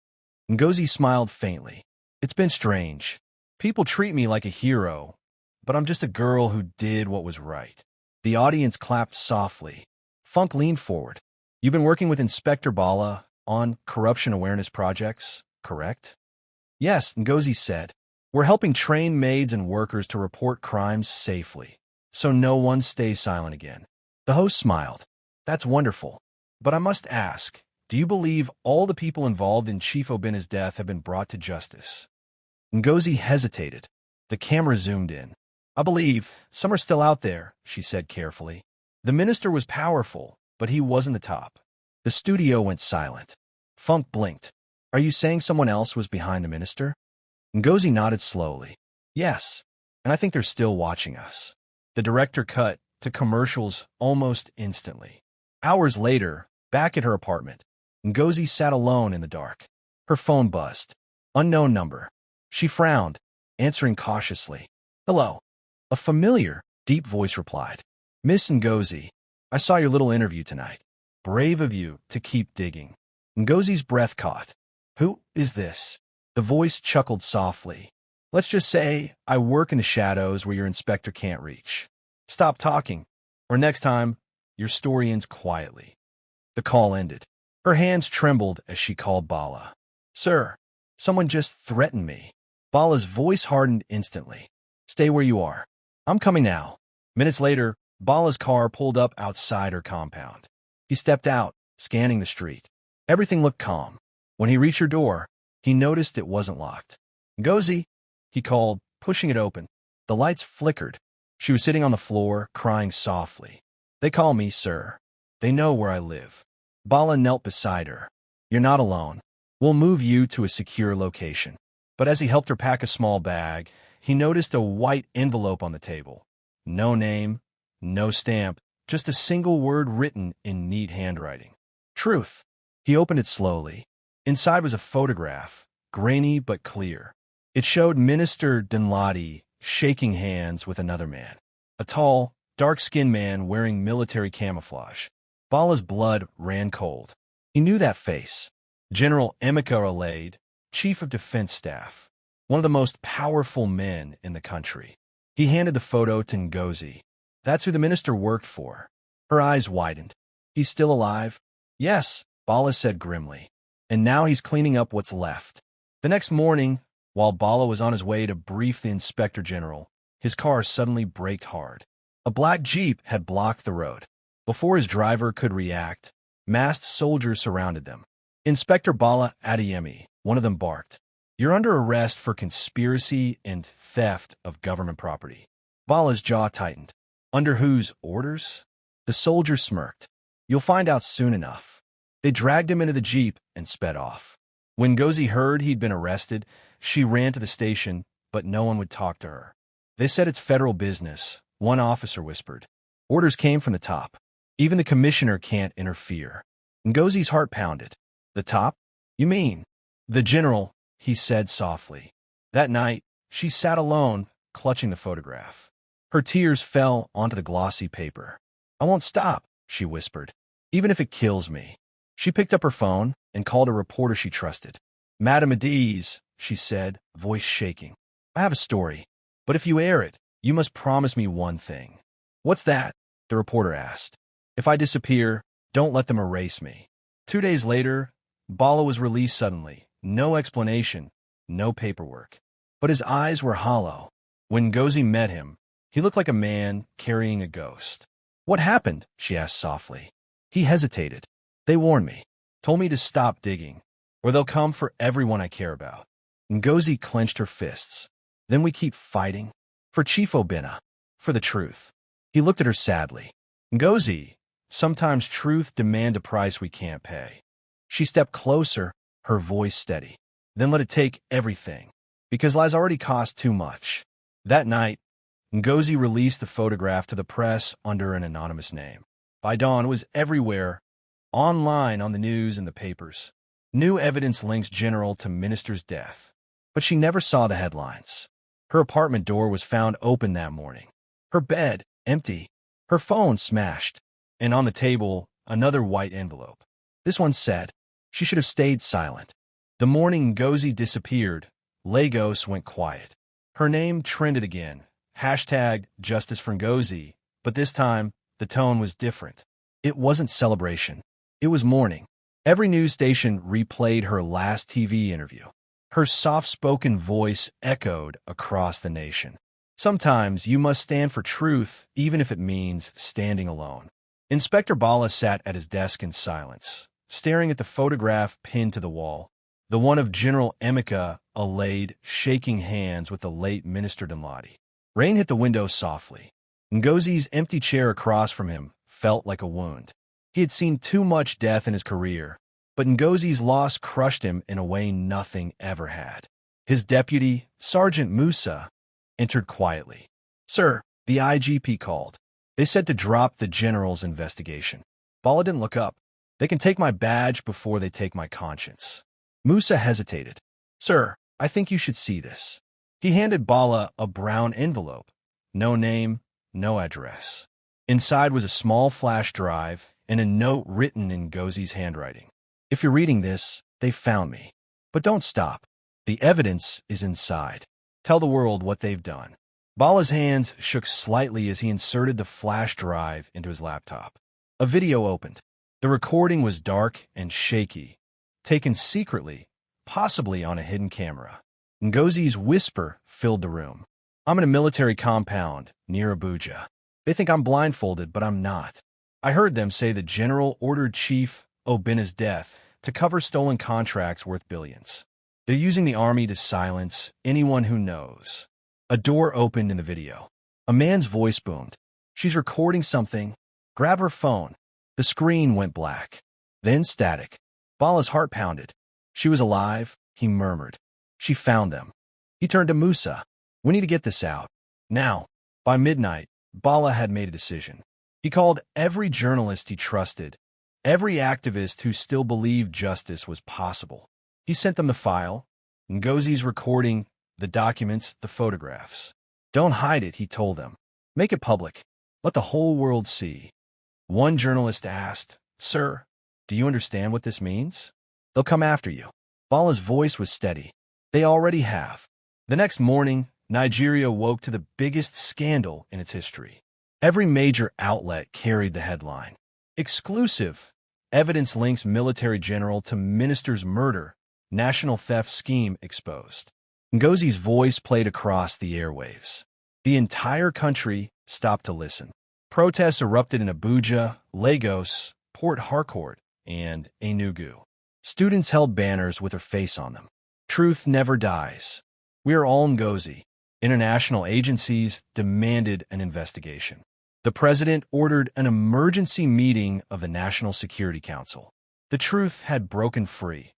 Ngozi smiled faintly. "It's been strange. People treat me like a hero, but I'm just a girl who did what was right." The audience clapped softly. Funk leaned forward. "You've been working with Inspector Bala on corruption awareness projects, correct?" "Yes," Ngozi said. "We're helping train maids and workers to report crimes safely, so no one stays silent again." The host smiled. "That's wonderful. But I must ask, do you believe all the people involved in Chief Obina's death have been brought to justice?" Ngozi hesitated. The camera zoomed in. "I believe some are still out there," she said carefully. "The minister was powerful, but he wasn't the top." The studio went silent. Funk blinked. "Are you saying someone else was behind the minister?" Ngozi nodded slowly. "Yes, and I think they're still watching us." The director cut to commercials almost instantly. Hours later, back at her apartment, Ngozi sat alone in the dark. Her phone buzzed. Unknown number. She frowned, answering cautiously. "Hello." A familiar, deep voice replied. "Miss Ngozi, I saw your little interview tonight. Brave of you to keep digging." Ngozi's breath caught. "Who is this?" The voice chuckled softly. "Let's just say I work in the shadows where your inspector can't reach. Stop talking, or next time, your story ends quietly." The call ended. Her hands trembled as she called Bala. "Sir, someone just threatened me." Bala's voice hardened instantly. "Stay where you are. I'm coming now." Minutes later, Bala's car pulled up outside her compound. He stepped out, scanning the street. Everything looked calm. When he reached her door, he noticed it wasn't locked. "Ngozi," he called, pushing it open. The lights flickered. She was sitting on the floor, crying softly. "They call me, sir. They know where I live." Bala knelt beside her. "You're not alone. We'll move you to a secure location." But as he helped her pack a small bag, he noticed a white envelope on the table. No name, no stamp, just a single word written in neat handwriting. "Truth." He opened it slowly. Inside was a photograph, grainy but clear. It showed Minister Dinladi shaking hands with another man. A tall, dark-skinned man wearing military camouflage. Bala's blood ran cold. He knew that face. General Emeka Maid, Chief of Defense Staff, one of the most powerful men in the country. He handed the photo to Ngozi. That's who the minister worked for. Her eyes widened. He's still alive? Yes, Bala said grimly. And now he's cleaning up what's left. The next morning, while Bala was on his way to brief the inspector general, his car suddenly braked hard. A black Jeep had blocked the road. Before his driver could react, masked soldiers surrounded them. Inspector Bala Adeyemi, one of them barked, "You're under arrest for conspiracy and theft of government property." Bala's jaw tightened. Under whose orders? The soldier smirked. "You'll find out soon enough." They dragged him into the Jeep and sped off. When Ngozi heard he'd been arrested, she ran to the station, but no one would talk to her. "They said it's federal business," one officer whispered. "Orders came from the top. Even the commissioner can't interfere." Ngozi's heart pounded. "The top? You mean?" "The general," he said softly. That night, she sat alone, clutching the photograph. Her tears fell onto the glossy paper. "I won't stop," she whispered, "even if it kills me." She picked up her phone and called a reporter she trusted. "Madam Adiz," she said, voice shaking. "I have a story, but if you air it, you must promise me one thing." "What's that?" the reporter asked. "If I disappear, don't let them erase me." 2 days later, Bala was released suddenly. No explanation, no paperwork. But his eyes were hollow. When Ngozi met him, he looked like a man carrying a ghost. "What happened?" she asked softly. He hesitated. "They warned me. Told me to stop digging, or they'll come for everyone I care about." Ngozi clenched her fists. "Then we keep fighting? For Chief Obinna. For the truth." He looked at her sadly. "Ngozi, sometimes truth demands a price we can't pay." She stepped closer, her voice steady. "Then let it take everything, because lies already cost too much." That night, Ngozi released the photograph to the press under an anonymous name. By dawn, it was everywhere, online, on the news and the papers. New evidence links General to minister's death. But she never saw the headlines. Her apartment door was found open that morning. Her bed, empty. Her phone smashed. And on the table, another white envelope. This one said, she should have stayed silent. The morning Ngozi disappeared, Lagos went quiet. Her name trended again. Hashtag Justice for Ngozi. But this time, the tone was different. It wasn't celebration. It was mourning. Every news station replayed her last TV interview. Her soft-spoken voice echoed across the nation. Sometimes you must stand for truth, even if it means standing alone. Inspector Bala sat at his desk in silence, staring at the photograph pinned to the wall, the one of General Emeka Maid shaking hands with the late Minister Damladi. Rain hit the window softly. Ngozi's empty chair across from him felt like a wound. He had seen too much death in his career, but Ngozi's loss crushed him in a way nothing ever had. His deputy, Sergeant Musa, entered quietly. "Sir," the IGP called. "They said to drop the general's investigation." Bala didn't look up. "They can take my badge before they take my conscience." Musa hesitated. "Sir, I think you should see this." He handed Bala a brown envelope. No name, no address. Inside was a small flash drive and a note written in Ngozi's handwriting. "If you're reading this, they found me. But don't stop. The evidence is inside. Tell the world what they've done." Bala's hands shook slightly as he inserted the flash drive into his laptop. A video opened. The recording was dark and shaky, taken secretly, possibly on a hidden camera. Ngozi's whisper filled the room. "I'm in a military compound near Abuja. They think I'm blindfolded, but I'm not. I heard them say the general ordered Chief Obinna's death to cover stolen contracts worth billions. They're using the army to silence anyone who knows." A door opened in the video. A man's voice boomed. "She's recording something. Grab her phone." The screen went black. Then static. Bala's heart pounded. "She was alive," he murmured. "She found them." He turned to Musa. "We need to get this out. Now." By midnight, Bala had made a decision. He called every journalist he trusted, every activist who still believed justice was possible. He sent them the file, Ngozi's recording, the documents, the photographs. "Don't hide it," he told them. "Make it public. Let the whole world see." One journalist asked, Sir, do you understand what this means? They'll come after you. Bala's voice was steady. They already have. The next morning, Nigeria woke to the biggest scandal in its history. Every major outlet carried the headline. Exclusive. Evidence links military general to minister's murder. National theft scheme exposed. Ngozi's voice played across the airwaves. The entire country stopped to listen. Protests erupted in Abuja, Lagos, Port Harcourt, and Enugu. Students held banners with her face on them. Truth never dies. We are all Ngozi. International agencies demanded an investigation. The president ordered an emergency meeting of the National Security Council. The truth had broken free.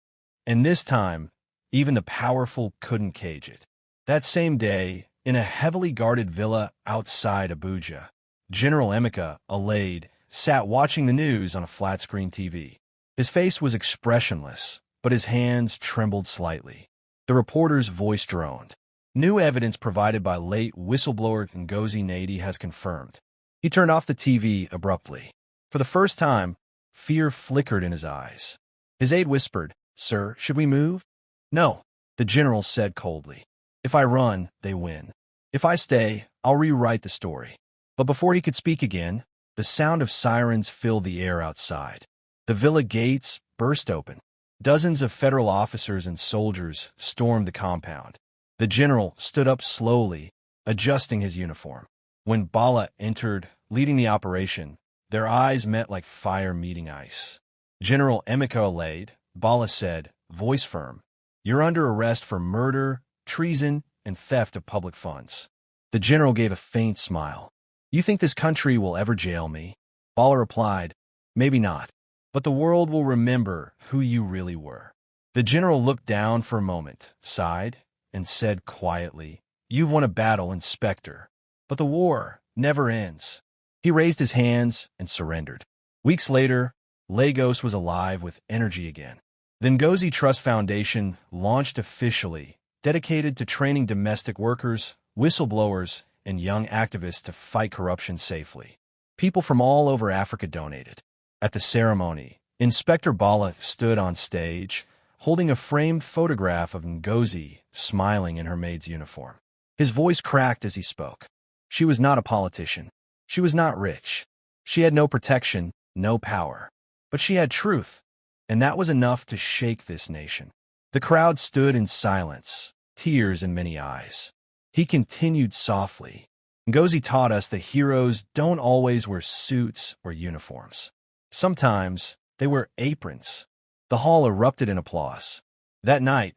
And this time, even the powerful couldn't cage it. That same day, in a heavily guarded villa outside Abuja, General Emeka Alade sat watching the news on a flat-screen TV. His face was expressionless, but his hands trembled slightly. The reporter's voice droned. New evidence provided by late whistleblower Ngozi Nadi has confirmed. He turned off the TV abruptly. For the first time, fear flickered in his eyes. His aide whispered, "Sir, should we move?" "No," the general said coldly. "If I run, they win. If I stay, I'll rewrite the story." But before he could speak again, the sound of sirens filled the air outside. The villa gates burst open. Dozens of federal officers and soldiers stormed the compound. The general stood up slowly, adjusting his uniform. When Bala entered, leading the operation, their eyes met like fire meeting ice. "General Emeka Alade," Bala said, voice firm, "you're under arrest for murder, treason, and theft of public funds." The general gave a faint smile. "You think this country will ever jail me?" Bala replied, "Maybe not, but the world will remember who you really were." The general looked down for a moment, sighed, and said quietly, "You've won a battle, Inspector, but the war never ends." He raised his hands and surrendered. Weeks later, Lagos was alive with energy again. The Ngozi Trust Foundation launched officially, dedicated to training domestic workers, whistleblowers, and young activists to fight corruption safely. People from all over Africa donated. At the ceremony, Inspector Bala stood on stage, holding a framed photograph of Ngozi smiling in her maid's uniform. His voice cracked as he spoke. She was not a politician. She was not rich. She had no protection, no power. But she had truth, and that was enough to shake this nation. The crowd stood in silence, tears in many eyes. He continued softly. Ngozi taught us that heroes don't always wear suits or uniforms. Sometimes they wear aprons. The hall erupted in applause. That night,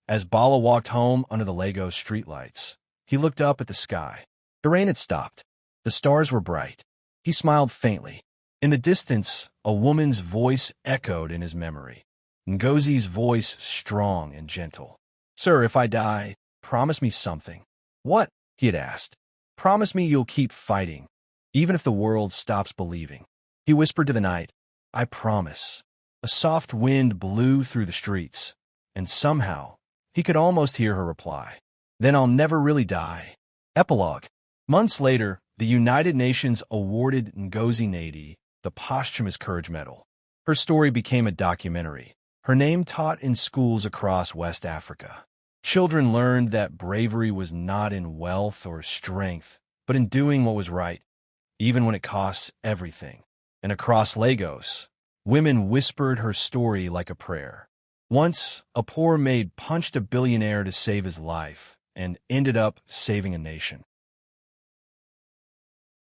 as Bala walked home under the Lagos streetlights, he looked up at the sky. The rain had stopped. The stars were bright. He smiled faintly. In the distance, a woman's voice echoed in his memory. Ngozi's voice strong and gentle. "Sir, if I die, promise me something." "What?" he had asked. "Promise me you'll keep fighting, even if the world stops believing." He whispered to the night, "I promise." A soft wind blew through the streets, and somehow he could almost hear her reply, "Then I'll never really die." Epilogue. Months later, the United Nations awarded Ngozi Nadi the posthumous Courage Medal. Her story became a documentary, her name taught in schools across West Africa. Children learned that bravery was not in wealth or strength, but in doing what was right, even when it costs everything. And across Lagos, women whispered her story like a prayer. Once, a poor maid punched a billionaire to save his life and ended up saving a nation.